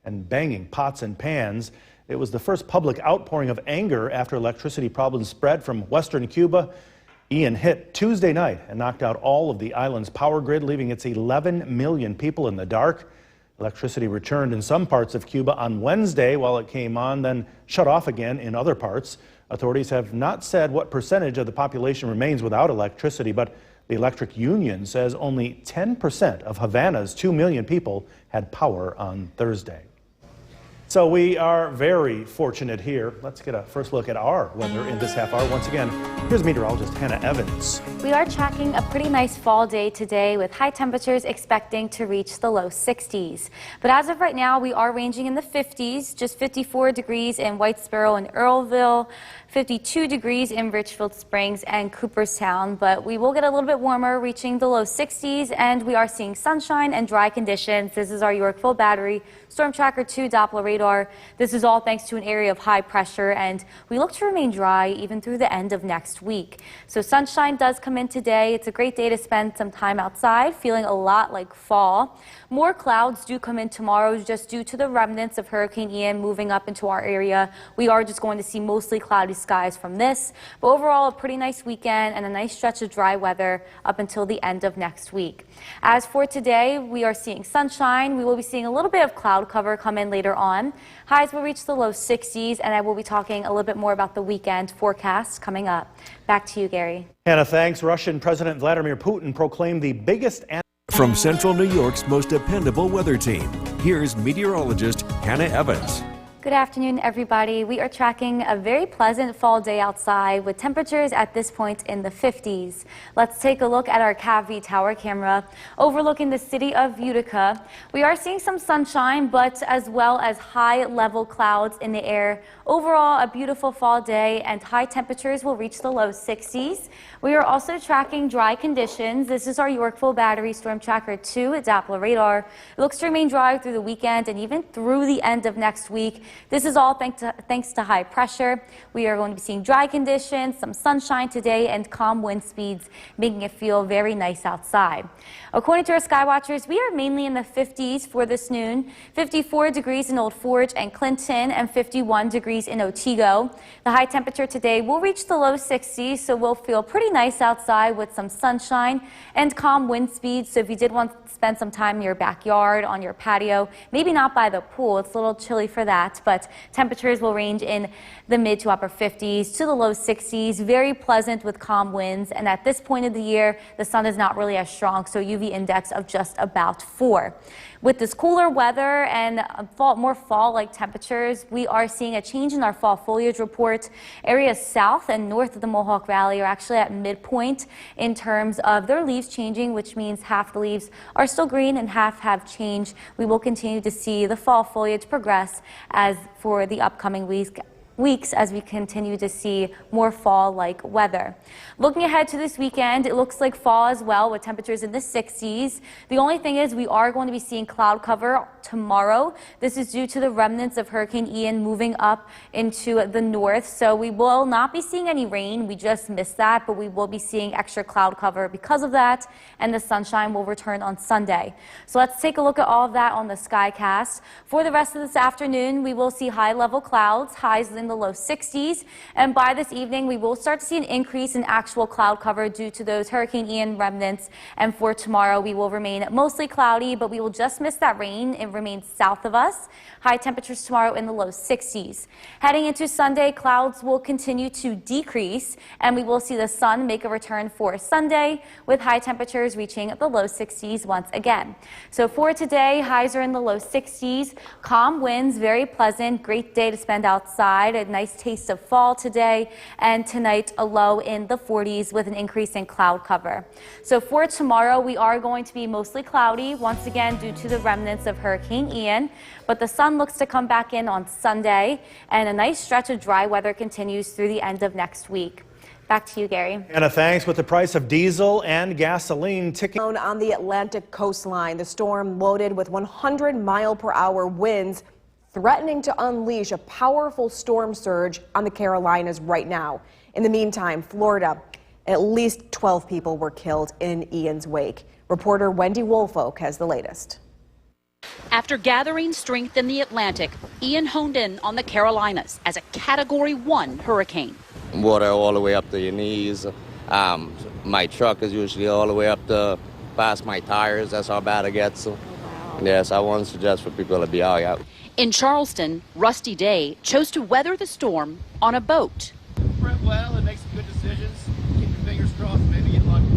[SPEAKER 1] and banging pots and pans. It was the first public outpouring of anger after electricity problems spread from western Cuba. Ian hit Tuesday night and knocked out all of the island's power grid, leaving its 11 million people in the dark. Electricity returned in some parts of Cuba on Wednesday while it came on, then shut off again in other parts. Authorities have not said what percentage of the population remains without electricity, but the Electric Union says only 10% of Havana's 2 million people had power on Thursday. So we are very fortunate here. Let's get a first look at our weather in this half hour. Once again, here's meteorologist Hannah Evans.
[SPEAKER 2] We are tracking a pretty nice fall day today with high temperatures expecting to reach the low 60s. But as of right now, we are ranging in the 50s, just 54 degrees in White Sparrow and Earlville, 52 degrees in Richfield Springs and Cooperstown, but we will get a little bit warmer, reaching the low 60s, and we are seeing sunshine and dry conditions. This is our Yorkville Battery Storm Tracker 2 Doppler radar. This is all thanks to an area of high pressure, and we look to remain dry even through the end of next week. So sunshine does come in today. It's a great day to spend some time outside, feeling a lot like fall. More clouds do come in tomorrow just due to the remnants of Hurricane Ian moving up into our area. We are just going to see mostly cloudy skies from this, but overall a pretty nice weekend and a nice stretch of dry weather up until the end of next week. As for today, we are seeing sunshine. We will be seeing a little bit of cloud cover come in later on. Highs will reach the low 60s, and I will be talking a little bit more about the weekend forecast coming up. Back to you, Gary.
[SPEAKER 1] Hannah, thanks. Russian President Vladimir Putin proclaimed the biggest...
[SPEAKER 9] From Central New York's most dependable weather team, here's meteorologist Hannah Evans.
[SPEAKER 2] Good afternoon, everybody. We are tracking a very pleasant fall day outside with temperatures at this point in the 50s. Let's take a look at our CAVV tower camera overlooking the city of Utica. We are seeing some sunshine, but as well as high-level clouds in the air. Overall, a beautiful fall day, and high temperatures will reach the low 60s. We are also tracking dry conditions. This is our Yorkville Battery Storm Tracker 2 Doppler radar. It looks to remain dry through the weekend and even through the end of next week. This is all thanks to high pressure. We are going to be seeing dry conditions, some sunshine today, and calm wind speeds, making it feel very nice outside. According to our Skywatchers, we are mainly in the 50s for this noon, 54 degrees in Old Forge and Clinton, and 51 degrees in Otsego. The high temperature today will reach the low 60s, so we'll feel pretty nice outside with some sunshine and calm wind speeds. So if you did want to spend some time in your backyard, on your patio, maybe not by the pool, it's a little chilly for that, but temperatures will range in the mid to upper 50s to the low 60s, very pleasant with calm winds. And at this point of the year, the sun is not really as strong, so UV index of just about 4. With this cooler weather and more fall-like temperatures, we are seeing a change in our fall foliage report. Areas south and north of the Mohawk Valley are actually at midpoint in terms of their leaves changing, which means half the leaves are still green and half have changed. We will continue to see the fall foliage progress as for the upcoming weeks as we continue to see more fall-like weather. Looking ahead to this weekend, it looks like fall as well with temperatures in the 60s. The only thing is we are going to be seeing cloud cover tomorrow. This is due to the remnants of Hurricane Ian moving up into the north, so we will not be seeing any rain. We just missed that, but we will be seeing extra cloud cover because of that, and the sunshine will return on Sunday. So let's take a look at all of that on the Skycast. For the rest of this afternoon, we will see high-level clouds, highs in the low 60s, and by this evening we will start to see an increase in actual cloud cover due to those Hurricane Ian remnants. And for tomorrow we will remain mostly cloudy, but we will just miss that rain. It remains south of us. High temperatures tomorrow in the low 60s. Heading into Sunday, clouds will continue to decrease, and we will see the sun make a return for Sunday with high temperatures reaching the low 60s once again. So for today, highs are in the low 60s, calm winds, very pleasant, great day to spend outside. A nice taste of fall today, and tonight a low in the 40s with an increase in cloud cover. So for tomorrow, we are going to be mostly cloudy once again due to the remnants of Hurricane Ian, but the sun looks to come back in on Sunday, and a nice stretch of dry weather continues through the end of next week. Back to you, Gary.
[SPEAKER 1] Anna, thanks. With the price of diesel and gasoline ticking
[SPEAKER 10] on the Atlantic coastline, the storm loaded with 100-mile-per-hour winds, threatening to unleash a powerful storm surge on the Carolinas right now. In the meantime, Florida, at least 12 people were killed in Ian's wake. Reporter Wendy Woolfolk has the latest.
[SPEAKER 15] After gathering strength in the Atlantic, Ian honed in on the Carolinas as a Category 1 hurricane.
[SPEAKER 4] Water all the way up to your knees. My truck is usually all the way up to past my tires. That's how bad it gets. So, yes, I wouldn't suggest for people to be out.
[SPEAKER 15] In Charleston, Rusty Day chose to weather the storm on a boat.
[SPEAKER 22] Prep well and make some good decisions. Keep your fingers crossed, maybe get lucky.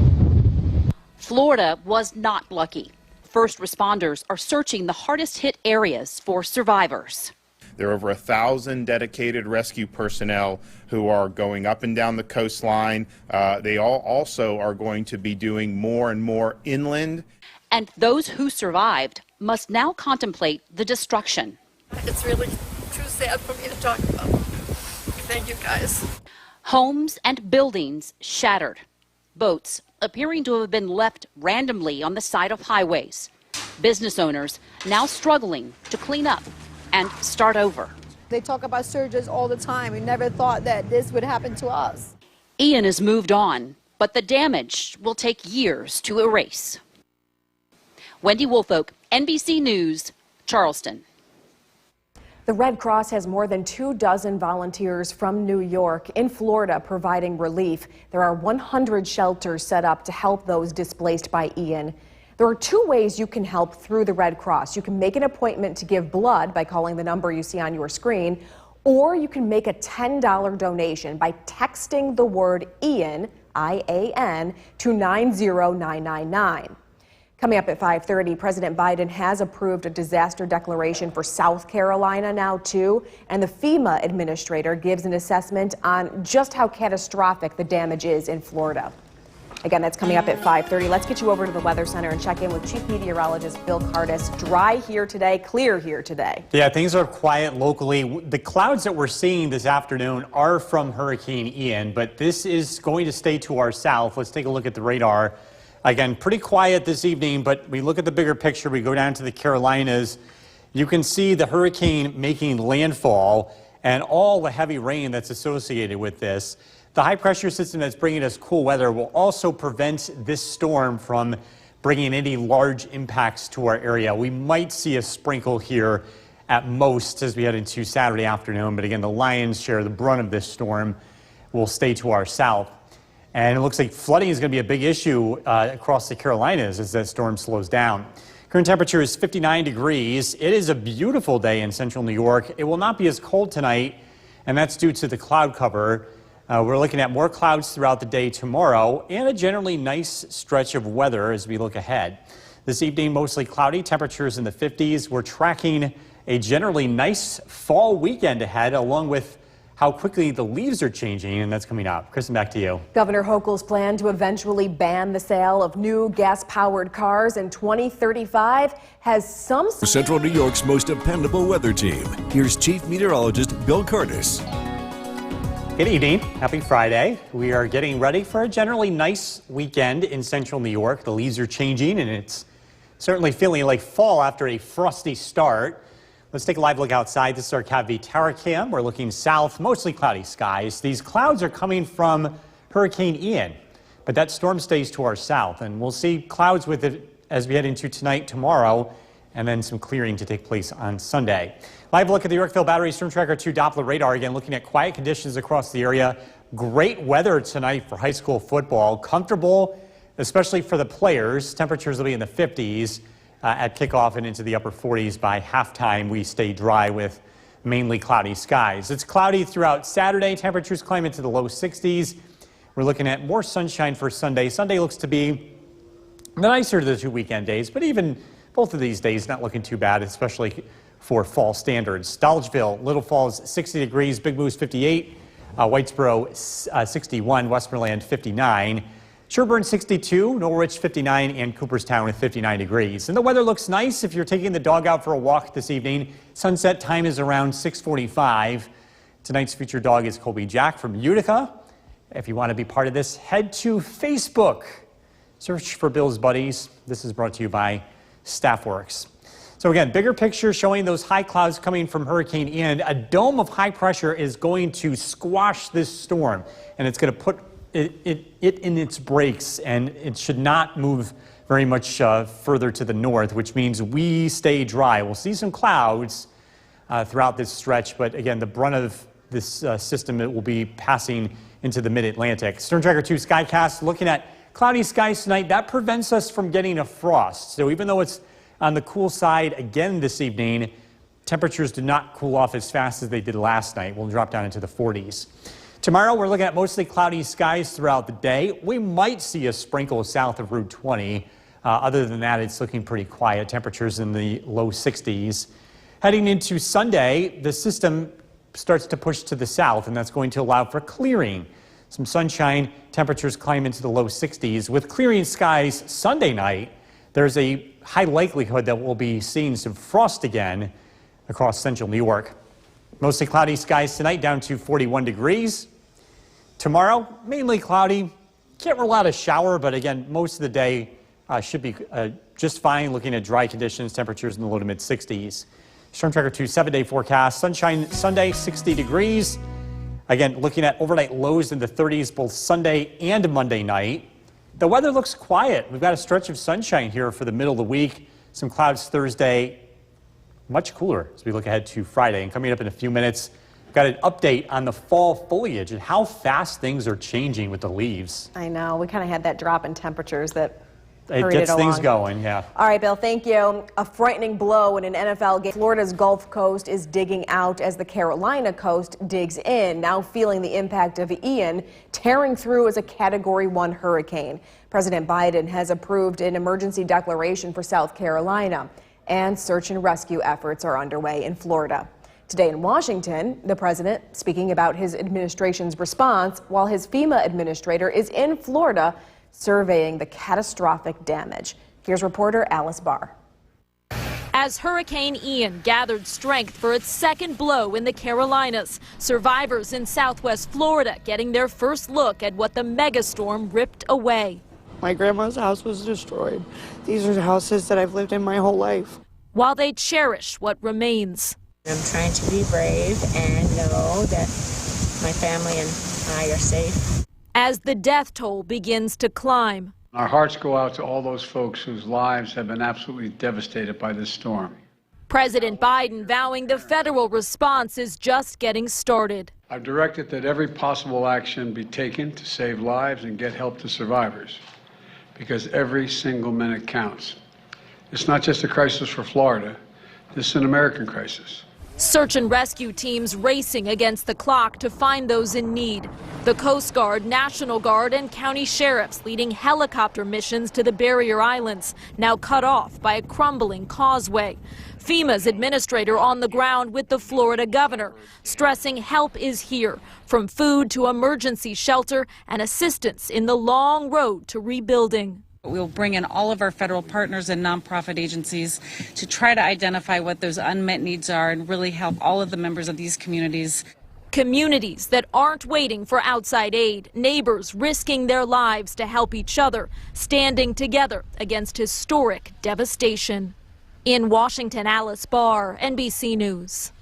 [SPEAKER 15] Florida was not lucky. First responders are searching the hardest hit areas for survivors.
[SPEAKER 6] There are over 1,000 dedicated rescue personnel who are going up and down the coastline. They all also are going to be doing more and more inland.
[SPEAKER 15] And those who survived must now contemplate the destruction.
[SPEAKER 23] It's really too sad for me to talk about. Thank you, guys.
[SPEAKER 15] Homes and buildings shattered. Boats appearing to have been left randomly on the side of highways. Business owners now struggling to clean up and start over.
[SPEAKER 5] They talk about surges all the time. We never thought that this would happen to us.
[SPEAKER 15] Ian has moved on, but the damage will take years to erase. Wendy Woolfolk, NBC News, Charleston.
[SPEAKER 7] The Red Cross has more than 24 volunteers from New York in Florida providing relief. There are 100 shelters set up to help those displaced by Ian. There are 2 ways you can help through the Red Cross. You can make an appointment to give blood by calling the number you see on your screen, or you can make a $10 donation by texting the word Ian, I-A-N, to 90999. Coming up at 5:30, President Biden has approved a disaster declaration for South Carolina now, too, and the FEMA administrator gives an assessment on just how catastrophic the damage is in Florida. Again, that's coming up at 5:30. Let's get you over to the Weather Center and check in with Chief Meteorologist Bill Curtis. Dry here today, clear here today.
[SPEAKER 23] Yeah, things are quiet locally. The clouds that we're seeing this afternoon are from Hurricane Ian, but this is going to stay to our south. Let's take a look at the radar. Again, pretty quiet this evening, but we look at the bigger picture. We go down to the Carolinas. You can see the hurricane making landfall and all the heavy rain that's associated with this. The high pressure system that's bringing us cool weather will also prevent this storm from bringing any large impacts to our area. We might see a sprinkle here at most as we head into Saturday afternoon, but again, the lion's share, the brunt of this storm will stay to our south. And it looks like flooding is going to be a big issue across the Carolinas as that storm slows down. Current temperature is 59 degrees. It is a beautiful day in central New York. It will not be as cold tonight, and that's due to the cloud cover. We're looking at more clouds throughout the day tomorrow and a generally nice stretch of weather as we look ahead. This evening, mostly cloudy, temperatures in the 50s. We're tracking a generally nice fall weekend ahead, along with how quickly the leaves are changing, and that's coming up. Kristen, back to you.
[SPEAKER 7] Governor Hochul's plan to eventually ban the sale of new gas-powered cars in 2035 has some...
[SPEAKER 9] Central New York's most dependable weather team. Here's Chief Meteorologist Bill Curtis.
[SPEAKER 23] Good evening. Happy Friday. We are getting ready for a generally nice weekend in central New York. The leaves are changing, and it's certainly feeling like fall after a frosty start. Let's take a live look outside. This is our CATV Tower Cam. We're looking south, mostly cloudy skies. These clouds are coming from Hurricane Ian, but that storm stays to our south, and we'll see clouds with it as we head into tonight, tomorrow, and then some clearing to take place on Sunday. Live look at the Yorkville Battery Storm Tracker 2 Doppler radar. Again, looking at quiet conditions across the area. Great weather tonight for high school football. Comfortable, especially for the players. Temperatures will be in the 50s. At kickoff and into the upper 40s by halftime. We stay dry with mainly cloudy skies. It's cloudy throughout Saturday. Temperatures climb into the low 60s. We're looking at more sunshine for Sunday. Sunday looks to be the nicer of the 2 weekend days, but even both of these days not looking too bad, especially for fall standards. Dolgeville, Little Falls 60 degrees, Big Moose 58, Whitesboro 61, Westmoreland 59. Sherburne 62, Norwich 59, and Cooperstown with 59 degrees. And the weather looks nice if you're taking the dog out for a walk this evening. Sunset time is around 6:45. Tonight's featured dog is Colby Jack from Utica. If you want to be part of this, head to Facebook. Search for Bill's Buddies. This is brought to you by Staffworks. So again, bigger picture showing those high clouds coming from Hurricane Ian. A dome of high pressure is going to squash this storm, and it's going to put it in its brakes, and it should not move very much further to the north, which means we stay dry. We'll see some clouds throughout this stretch, but again, the brunt of this system it will be passing into the mid-Atlantic. Storm Tracker 2 Skycast looking at cloudy skies tonight. That prevents us from getting a frost. So even though it's on the cool side again this evening, temperatures do not cool off as fast as they did last night. We'll drop down into the 40s. Tomorrow, we're looking at mostly cloudy skies throughout the day. We might see a sprinkle south of Route 20. Other than that, it's looking pretty quiet. Temperatures in the low 60s. Heading into Sunday, the system starts to push to the south, and that's going to allow for clearing. Some sunshine, temperatures climb into the low 60s. With clearing skies Sunday night, there's a high likelihood that we'll be seeing some frost again across central New York. Mostly cloudy skies tonight, down to 41 degrees. Tomorrow, mainly cloudy. Can't rule out a shower, but again, most of the day should be just fine. Looking at dry conditions, temperatures in the low to mid 60s. Storm Tracker 2 7-day forecast. Sunshine Sunday, 60 degrees. Again, looking at overnight lows in the 30s both Sunday and Monday night. The weather looks quiet. We've got a stretch of sunshine here for the middle of the week. Some clouds Thursday. Much cooler as we look ahead to Friday. And coming up in a few minutes, we've got an update on the fall foliage and how fast things are changing with the leaves.
[SPEAKER 7] I know. We kind of had that drop in temperatures that
[SPEAKER 23] It gets things going, yeah.
[SPEAKER 7] All right, Bill, thank you. A frightening blow in an NFL game. Florida's Gulf Coast is digging out as the Carolina coast digs in, now feeling the impact of Ian tearing through as a Category 1 hurricane. President Biden has approved an emergency declaration for South Carolina, and search and rescue efforts are underway in Florida. Today in Washington, the president speaking about his administration's response while his FEMA administrator is in Florida surveying the catastrophic damage. Here's reporter Alice Barr.
[SPEAKER 3] As Hurricane Ian gathered strength for its second blow in the Carolinas, survivors in southwest Florida getting their first look at what the megastorm ripped away.
[SPEAKER 11] My grandma's house was destroyed. These are the houses that I've lived in my whole life.
[SPEAKER 3] While they cherish what remains.
[SPEAKER 12] I'm trying to be brave and know that my family and I are safe.
[SPEAKER 3] As the death toll begins to climb.
[SPEAKER 24] Our hearts go out to all those folks whose lives have been absolutely devastated by this storm.
[SPEAKER 3] President Biden vowing the federal response is just getting started.
[SPEAKER 24] I've directed that every possible action be taken to save lives and get help to survivors, because every single minute counts. It's not just a crisis for Florida, this is an American crisis.
[SPEAKER 3] Search and rescue teams racing against the clock to find those in need. The Coast Guard, National Guard, and county sheriffs leading helicopter missions to the barrier islands, now cut off by a crumbling causeway. FEMA's administrator on the ground with the Florida governor, stressing help is here, from food to emergency shelter and assistance in the long road to rebuilding.
[SPEAKER 25] We'll bring in all of our federal partners and nonprofit agencies to try to identify what those unmet needs are and really help all of the members of these communities.
[SPEAKER 3] Communities that aren't waiting for outside aid, neighbors risking their lives to help each other, standing together against historic devastation. In Washington, Alice Barr, NBC News.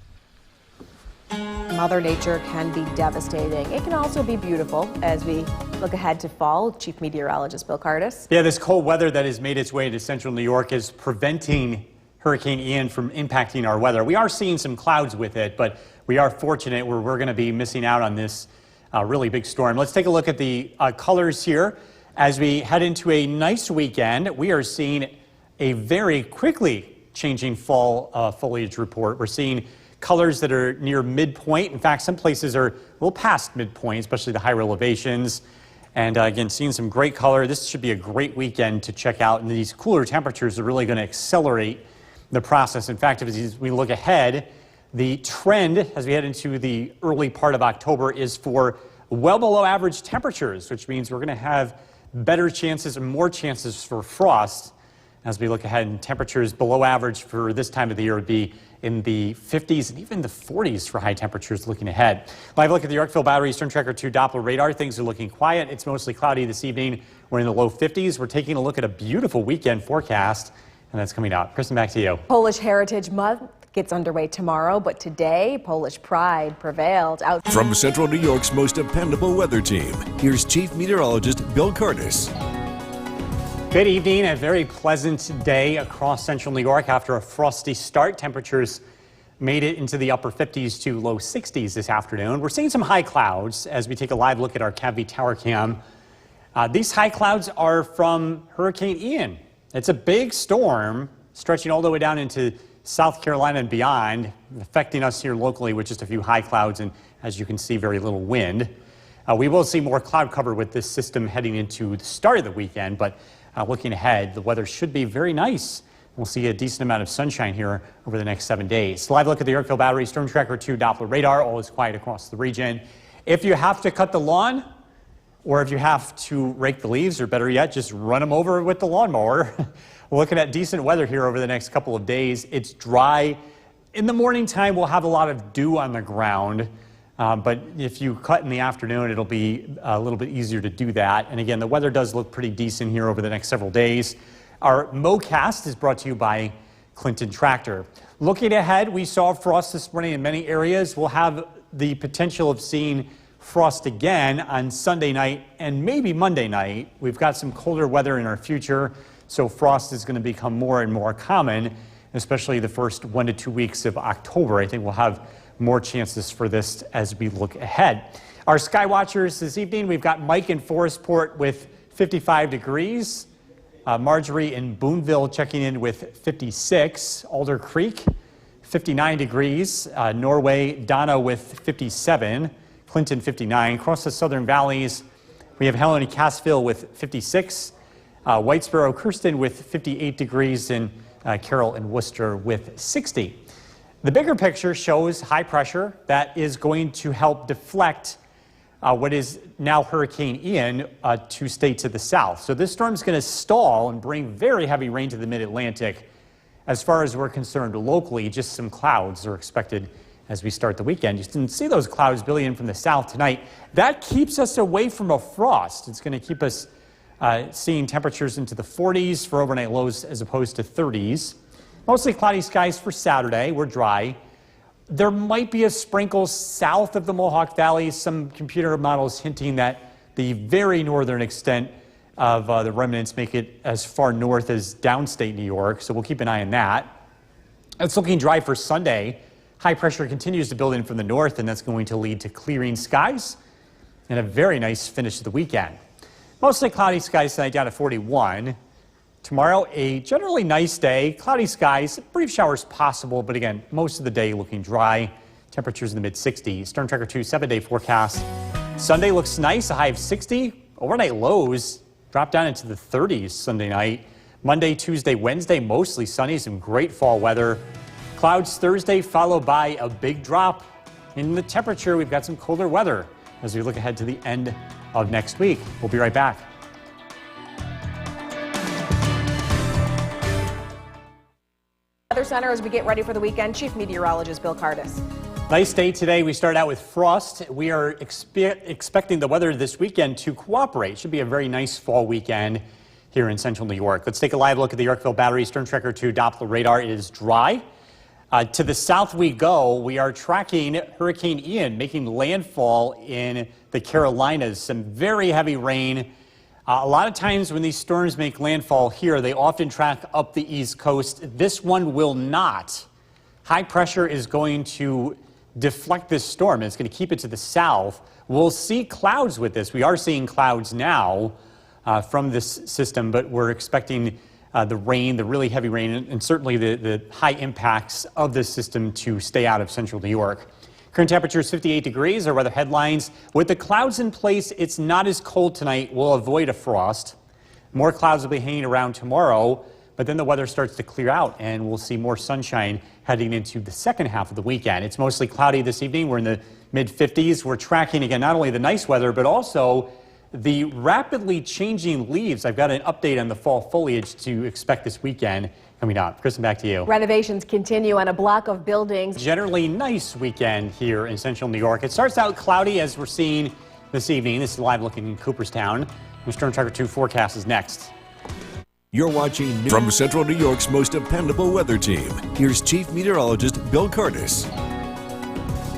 [SPEAKER 7] Mother Nature can be devastating. It can also be beautiful as we look ahead to fall. Chief Meteorologist Bill Curtis.
[SPEAKER 23] Yeah, this cold weather that has made its way to central New York is preventing Hurricane Ian from impacting our weather. We are seeing some clouds with it, but we are fortunate where we're going to be missing out on this really big storm. Let's take a look at the colors here. As we head into a nice weekend, we are seeing a very quickly changing fall foliage report. We're seeing colors that are near midpoint. In fact, some places are a little past midpoint, especially the higher elevations. And again, seeing some great color. This should be a great weekend to check out. And these cooler temperatures are really going to accelerate the process. In fact, as we look ahead, the trend as we head into the early part of October is for well below average temperatures, which means we're going to have better chances and more chances for frost as we look ahead. And temperatures below average for this time of the year would be in the 50s and even the 40s for high temperatures looking ahead. Live look at the Yorkville Battery Storm Tracker 2 Doppler radar. Things are looking quiet. It's mostly cloudy this evening. We're in the low 50s. We're taking a look at a beautiful weekend forecast, and that's coming up. Kristen, back to you.
[SPEAKER 7] Polish Heritage Month gets underway tomorrow, but today, Polish pride prevailed out.
[SPEAKER 9] From Central New York's most dependable weather team, here's Chief Meteorologist Bill Curtis.
[SPEAKER 23] Good evening. A very pleasant day across central New York after a frosty start. Temperatures made it into the upper 50s to low 60s this afternoon. We're seeing some high clouds as we take a live look at our CAVV tower cam. These high clouds are from Hurricane Ian. It's a big storm stretching all the way down into South Carolina and beyond, affecting us here locally with just a few high clouds and, as you can see, very little wind. We will see more cloud cover with this system heading into the start of the weekend, but looking ahead, the weather should be very nice. We'll see a decent amount of sunshine here over the next 7 days. Live look at the Yorkville Battery Storm Tracker 2 Doppler radar. All is quiet across the region. If you have to cut the lawn, or if you have to rake the leaves, or better yet, just run them over with the lawnmower. We're looking at decent weather here over the next couple of days. It's dry. In the morning time, we'll have a lot of dew on the ground. But if you cut in the afternoon, it'll be a little bit easier to do that. And again, the weather does look pretty decent here over the next several days. Our MoCast is brought to you by Clinton Tractor. Looking ahead, we saw frost this morning in many areas. We'll have the potential of seeing frost again on Sunday night and maybe Monday night. We've got some colder weather in our future, so frost is going to become more and more common, especially the first 1 to 2 weeks of October. I think we'll have more chances for this as we look ahead. Our sky watchers this evening, we've got Mike in Forestport with 55 degrees. Marjorie in Boonville checking in with 56. Alder Creek, 59 degrees. Norway, Donna with 57. Clinton, 59. Across the southern valleys, we have Helena Cassville with 56. Whitesboro, Kirsten with 58 degrees. And Carroll and Worcester with 60. The bigger picture shows high pressure that is going to help deflect what is now Hurricane Ian to stay to the south. So this storm is going to stall and bring very heavy rain to the mid-Atlantic. As far as we're concerned locally, just some clouds are expected as we start the weekend. You can see those clouds building in from the south tonight. That keeps us away from a frost. It's going to keep us seeing temperatures into the 40s for overnight lows as opposed to 30s. Mostly cloudy skies for Saturday. We're dry. There might be a sprinkle south of the Mohawk Valley. Some computer models hinting that the very northern extent of the remnants make it as far north as downstate New York. So we'll keep an eye on that. It's looking dry for Sunday. High pressure continues to build in from the north, and that's going to lead to clearing skies and a very nice finish to the weekend. Mostly cloudy skies tonight down to 41. Tomorrow, a generally nice day. Cloudy skies, brief showers possible, but again, most of the day looking dry. Temperatures in the mid-60s. Storm Tracker 2 7-day forecast. Sunday looks nice, a high of 60. Overnight lows drop down into the 30s Sunday night. Monday, Tuesday, Wednesday, mostly sunny, some great fall weather. Clouds Thursday, followed by a big drop in the temperature. We've got some colder weather as we look ahead to the end of next week. We'll be right back.
[SPEAKER 7] Weather Center as we get ready for the weekend. Chief Meteorologist Bill Cardis.
[SPEAKER 23] Nice day today. We start out with frost. We are expecting the weather this weekend to cooperate. Should be a very nice fall weekend here in central New York. Let's take a live look at the Yorkville Battery Storm Tracker 2 Doppler radar. It is dry. To the south we go. We are tracking Hurricane Ian making landfall in the Carolinas. Some very heavy rain. A lot of times when these storms make landfall here, they often track up the East Coast. This one will not. High pressure is going to deflect this storm. It's going to keep it to the south. We'll see clouds with this. We are seeing clouds now from this system, but we're expecting the rain, the really heavy rain, and certainly the high impacts of this system to stay out of central New York. Current temperature is 58 degrees. Our weather headlines. With the clouds in place, it's not as cold tonight. We'll avoid a frost. More clouds will be hanging around tomorrow, but then the weather starts to clear out and we'll see more sunshine heading into the second half of the weekend. It's mostly cloudy this evening. We're in the mid-50s. We're tracking, again, not only the nice weather, but also the rapidly changing leaves. I've got an update on the fall foliage to expect this weekend coming up. Kristen, back to you.
[SPEAKER 7] Renovations continue on a block of buildings.
[SPEAKER 23] Generally nice weekend here in central New York. It starts out cloudy as we're seeing this evening. This is live looking in Cooperstown. The Storm Tracker 2 forecast is next.
[SPEAKER 9] You're watching from Central New York's most dependable weather team. Here's Chief Meteorologist Bill Cardis.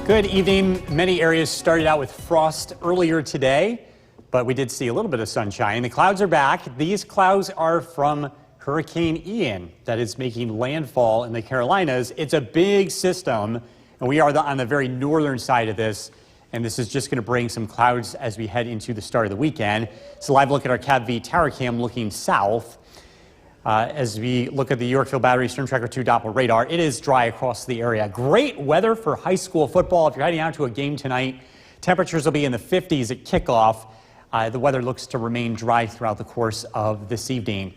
[SPEAKER 23] Good evening. Many areas started out with frost earlier today, but we did see a little bit of sunshine. The clouds are back. These clouds are from Hurricane Ian that is making landfall in the Carolinas. It's a big system, and we are on the very northern side of this, and this is just going to bring some clouds as we head into the start of the weekend. It's a live look at our CAV tower cam looking south. As we look at the Yorkville Battery Storm Tracker 2 Doppler radar, it is dry across the area. Great weather for high school football. If you're heading out to a game tonight, temperatures will be in the 50s at kickoff. The weather looks to remain dry throughout the course of this evening.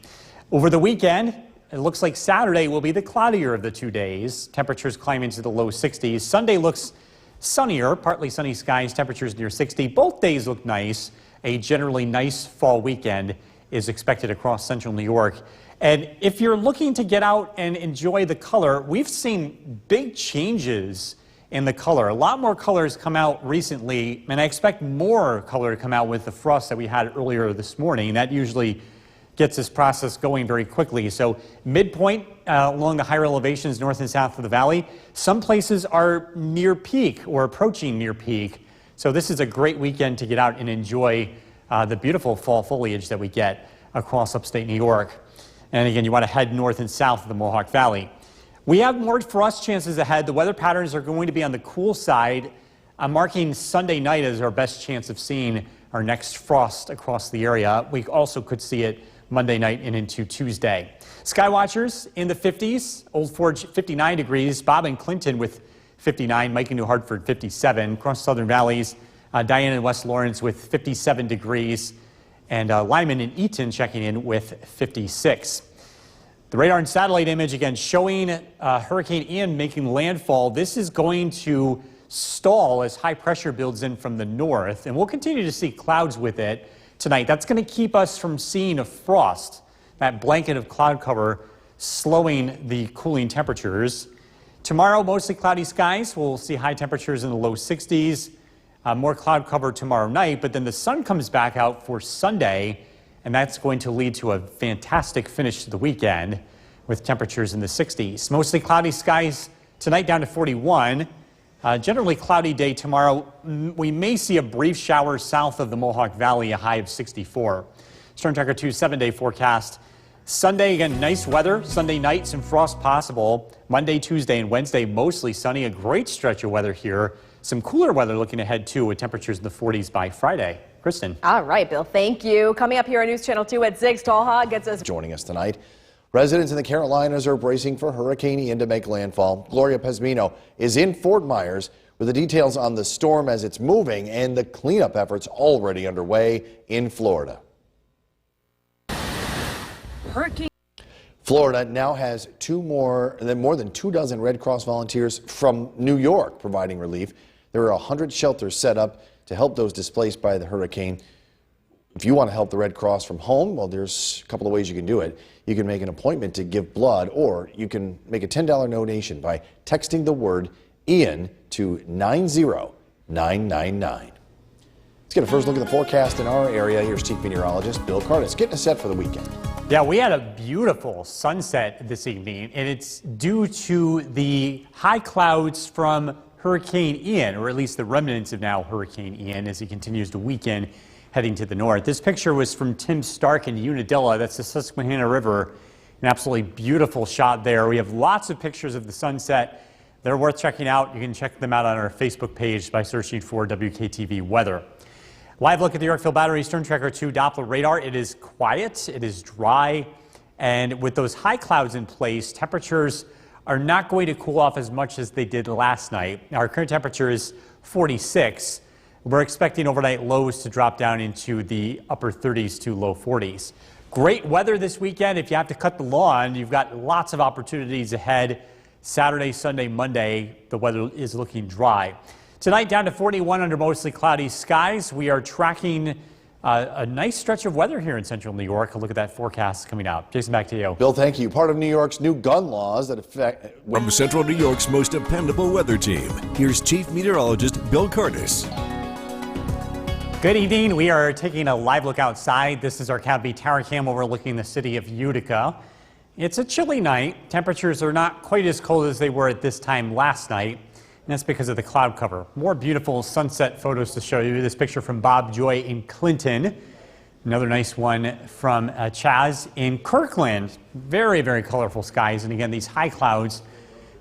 [SPEAKER 23] Over the weekend, it looks like Saturday will be the cloudier of the 2 days. Temperatures climb into the low 60s. Sunday looks sunnier, partly sunny skies, temperatures near 60. Both days look nice. A generally nice fall weekend is expected across central New York. And if you're looking to get out and enjoy the color, we've seen big changes in the color. A lot more colors come out recently, and I expect more color to come out with the frost that we had earlier this morning. That usually gets this process going very quickly. So midpoint along the higher elevations north and south of the valley, some places are near peak or approaching near peak. So this is a great weekend to get out and enjoy the beautiful fall foliage that we get across upstate New York. And again, you want to head north and south of the Mohawk Valley. We have more frost chances ahead. The weather patterns are going to be on the cool side. I'm marking Sunday night as our best chance of seeing our next frost across the area. We also could see it Monday night and into Tuesday. Sky watchers in the 50s, Old Forge 59 degrees, Bob and Clinton with 59, Mike and New Hartford 57, across Southern Valleys, Diane and West Lawrence with 57 degrees, and Lyman and Eaton checking in with 56. The radar and satellite image again showing Hurricane Ian making landfall. This is going to stall as high pressure builds in from the north, and we'll continue to see clouds with it tonight. That's going to keep us from seeing a frost, that blanket of cloud cover slowing the cooling temperatures. Tomorrow, mostly cloudy skies. We'll see high temperatures in the low 60s. More cloud cover tomorrow night, but then the sun comes back out for Sunday, and that's going to lead to a fantastic finish to the weekend with temperatures in the 60s. Mostly cloudy skies tonight down to 41. Generally cloudy day tomorrow. We may see a brief shower south of the Mohawk Valley, a high of 64. Storm Tracker 2 7-day forecast. Sunday, again, nice weather. Sunday night, some frost possible. Monday, Tuesday, and Wednesday, mostly sunny. A great stretch of weather here. Some cooler weather looking ahead, too, with temperatures in the 40s by Friday. Kristen.
[SPEAKER 7] All right, Bill, thank you. Coming up here on News Channel 2 at 6, Tallha gets us.
[SPEAKER 13] Joining us tonight, residents in the Carolinas are bracing for Hurricane Ian to make landfall. Gloria Pesmino is in Fort Myers with the details on the storm as it's moving and the cleanup efforts already underway in Florida. Florida now has more than 24 Red Cross volunteers from New York providing relief. There are 100 shelters set up to help those displaced by the hurricane. If you want to help the Red Cross from home, well, there's a couple of ways you can do it. You can make an appointment to give blood, or you can make a $10 donation by texting the word Ian to 90999. Let's get a first look at the forecast in our area. Here's Chief Meteorologist Bill Curtis getting us set for the weekend.
[SPEAKER 23] Yeah, we had a beautiful sunset this evening, and it's due to the high clouds from Hurricane Ian, or at least the remnants of now Hurricane Ian as he continues to weaken heading to the north. This picture was from Tim Stark in Unadilla. That's the Susquehanna River. An absolutely beautiful shot there. We have lots of pictures of the sunset. They're worth checking out. You can check them out on our Facebook page by searching for WKTV Weather. Live look at the Yorkville Battery Storm Tracker 2 Doppler radar. It is quiet, it is dry, and with those high clouds in place, temperatures are not going to cool off as much as they did last night. Our current temperature is 46. We're expecting overnight lows to drop down into the upper 30s to low 40s. Great weather this weekend. If you have to cut the lawn, you've got lots of opportunities ahead. Saturday, Sunday, Monday, the weather is looking dry. Tonight down to 41 under mostly cloudy skies. We are tracking a nice stretch of weather here in central New York. A look at that forecast coming out. Jason, back to you.
[SPEAKER 13] Bill, thank you. Part of New York's new gun laws that affect...
[SPEAKER 9] From Central New York's most dependable weather team, here's Chief Meteorologist Bill Curtis.
[SPEAKER 23] Good evening. We are taking a live look outside. This is our Cadby Tower Cam overlooking the city of Utica. It's a chilly night. Temperatures are not quite as cold as they were at this time last night. And that's because of the cloud cover. More beautiful sunset photos to show you. This picture from Bob Joy in Clinton. Another nice one from Chaz in Kirkland. Very, very colorful skies. And again, these high clouds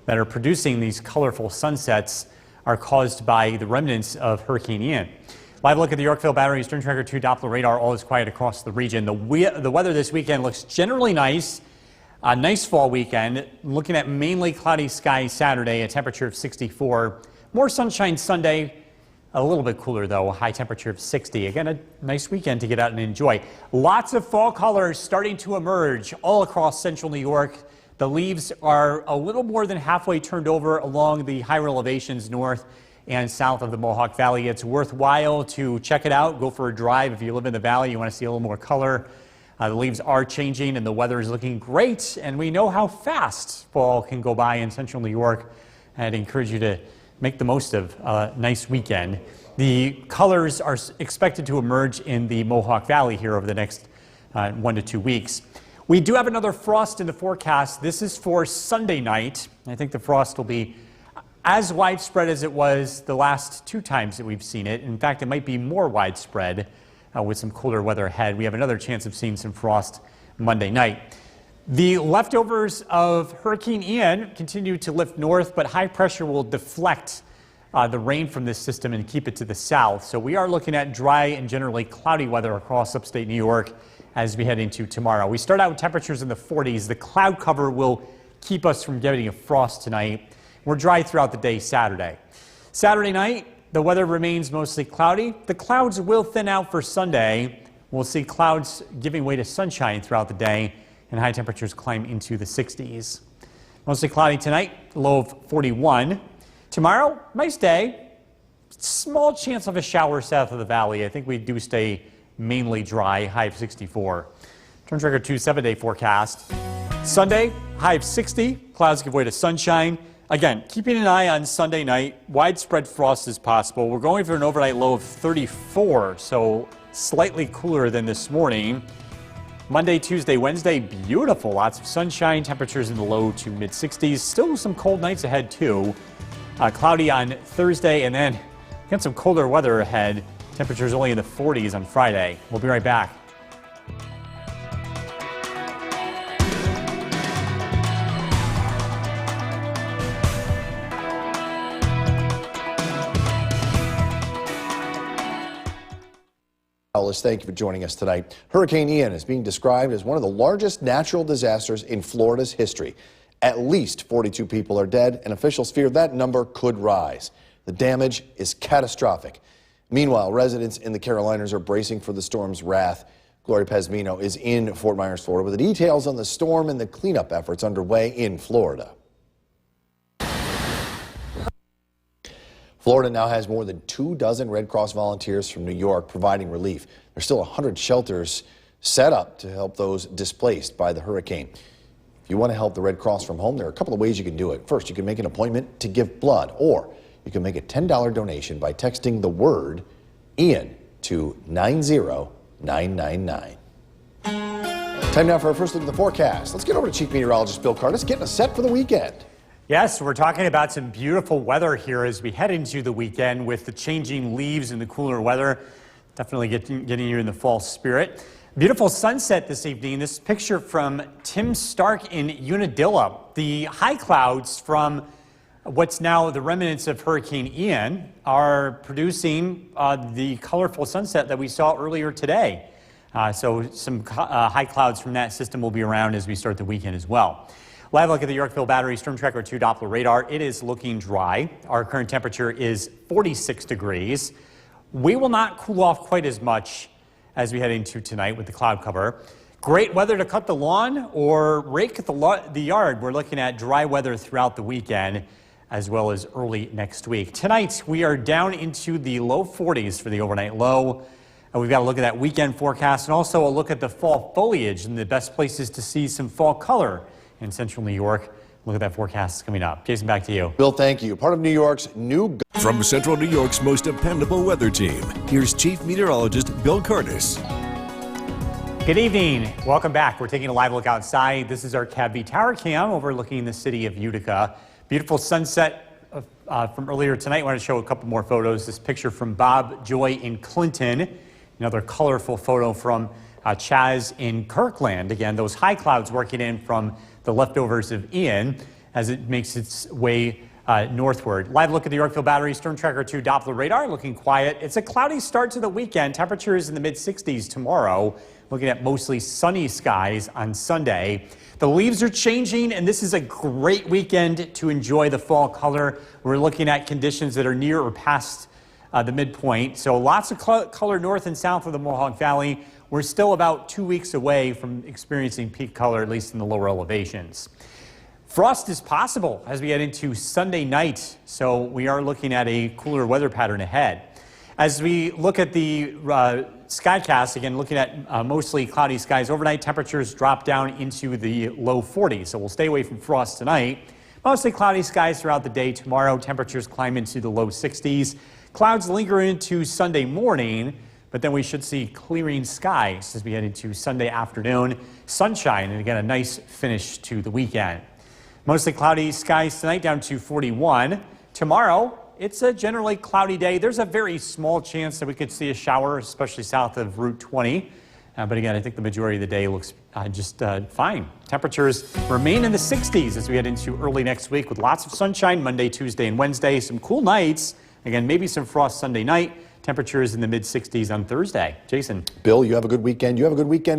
[SPEAKER 23] that are producing these colorful sunsets are caused by the remnants of Hurricane Ian. Live look at the Yorkville Battery Storm Tracker 2 Doppler radar. All is quiet across the region. The weather this weekend looks generally nice. A nice fall weekend, looking at mainly cloudy skies Saturday, a temperature of 64. More sunshine Sunday, a little bit cooler though, a high temperature of 60. Again, a nice weekend to get out and enjoy. Lots of fall colors starting to emerge all across central New York. The leaves are a little more than halfway turned over along the higher elevations north and south of the Mohawk Valley. It's worthwhile to check it out, go for a drive. If you live in the valley, you want to see a little more color. The leaves are changing and the weather is looking great, and we know how fast fall can go by in central New York. I'd encourage you to make the most of a nice weekend. The colors are expected to emerge in the Mohawk Valley here over the next 1 to 2 weeks. We do have another frost in the forecast. This is for Sunday night. I think the frost will be as widespread as it was the last 2 times that we've seen it. In fact, it might be more widespread with some colder weather ahead. We have another chance of seeing some frost Monday night. The leftovers of Hurricane Ian continue to lift north, but high pressure will deflect the rain from this system and keep it to the south. So we are looking at dry and generally cloudy weather across upstate New York as we head into tomorrow. We start out with temperatures in the 40s. The cloud cover will keep us from getting a frost tonight. We're dry throughout the day Saturday. Saturday night, the weather remains mostly cloudy. The clouds will thin out for Sunday. We'll see clouds giving way to sunshine throughout the day, and high temperatures climb into the 60s. Mostly cloudy tonight, low of 41. Tomorrow, nice day. Small chance of a shower south of the valley. I think we do stay mainly dry, high of 64. Turn tracker 2 7-day forecast. Sunday, high of 60. Clouds give way to sunshine. Again, keeping an eye on Sunday night. Widespread frost is possible. We're going for an overnight low of 34, so slightly cooler than this morning. Monday, Tuesday, Wednesday, beautiful. Lots of sunshine. Temperatures in the low to mid 60s. Still some cold nights ahead, too. Cloudy on Thursday, and then got some colder weather ahead. Temperatures only in the 40s on Friday. We'll be right back.
[SPEAKER 13] Thank you for joining us tonight. Hurricane Ian is being described as one of the largest natural disasters in Florida's history. At least 42 people are dead, and officials fear that number could rise. The damage is catastrophic. Meanwhile, residents in the Carolinas are bracing for the storm's wrath. Gloria Pezmino is in Fort Myers, Florida, with the details on the storm and the cleanup efforts underway in Florida. Florida now has more than 24 Red Cross volunteers from New York providing relief. There's still 100 shelters set up to help those displaced by the hurricane. If you want to help the Red Cross from home, there are a couple of ways you can do it. First, you can make an appointment to give blood, or you can make a $10 donation by texting the word Ian to 90999. Time now for our first look at the forecast. Let's get over to Chief Meteorologist Bill Curtis, getting us set for the weekend.
[SPEAKER 23] Yes, we're talking about some beautiful weather here as we head into the weekend with the changing leaves and the cooler weather. Definitely getting you in the fall spirit. Beautiful sunset this evening. This picture from Tim Stark in Unadilla. The high clouds from what's now the remnants of Hurricane Ian are producing the colorful sunset that we saw earlier today. So some high clouds from that system will be around as we start the weekend as well. Live look at the Yorkville Battery Storm Tracker 2 Doppler radar. It is looking dry. Our current temperature is 46 degrees. We will not cool off quite as much as we head into tonight with the cloud cover. Great weather to cut the lawn or rake the yard. We're looking at dry weather throughout the weekend as well as early next week. Tonight, we are down into the low 40s for the overnight low. And we've got a look at that weekend forecast and also a look at the fall foliage and the best places to see some fall color in central New York. Look at that forecast coming up. Jason, back to you.
[SPEAKER 13] Bill, thank you. Part of New York's new...
[SPEAKER 9] From Central New York's most dependable weather team, here's Chief Meteorologist Bill Curtis.
[SPEAKER 23] Good evening. Welcome back. We're taking a live look outside. This is our CABV Tower Cam overlooking the city of Utica. Beautiful sunset from earlier tonight. I want to show a couple more photos. This picture from Bob Joy in Clinton. Another colorful photo from Chaz in Kirkland. Again, those high clouds working in from the leftovers of Ian as it makes its way northward. Live look at the Yorkville Battery Storm Tracker 2 Doppler radar. Looking quiet. It's a cloudy start to the weekend. Temperatures in the mid-60s tomorrow. Looking at mostly sunny skies on Sunday. The leaves are changing, and this is a great weekend to enjoy the fall color. We're looking at conditions that are near or past the midpoint. So lots of color north and south of the Mohawk Valley. We're still about 2 weeks away from experiencing peak color, at least in the lower elevations. Frost is possible as we get into Sunday night, so we are looking at a cooler weather pattern ahead. As we look at the skycast, again, looking at mostly cloudy skies, overnight temperatures drop down into the low 40s, so we'll stay away from frost tonight. Mostly cloudy skies throughout the day. Tomorrow, temperatures climb into the low 60s. Clouds linger into Sunday morning, but then we should see clearing skies as we head into Sunday afternoon. Sunshine, and again, a nice finish to the weekend. Mostly cloudy skies tonight, down to 41. Tomorrow, it's a generally cloudy day. There's a very small chance that we could see a shower, especially south of Route 20. But again, I think the majority of the day looks just fine. Temperatures remain in the 60s as we head into early next week with lots of sunshine Monday, Tuesday, and Wednesday. Some cool nights. Again, maybe some frost Sunday night. Temperatures in the mid-60s on Thursday. Jason.
[SPEAKER 13] Bill, you have a good weekend. You have a good weekend.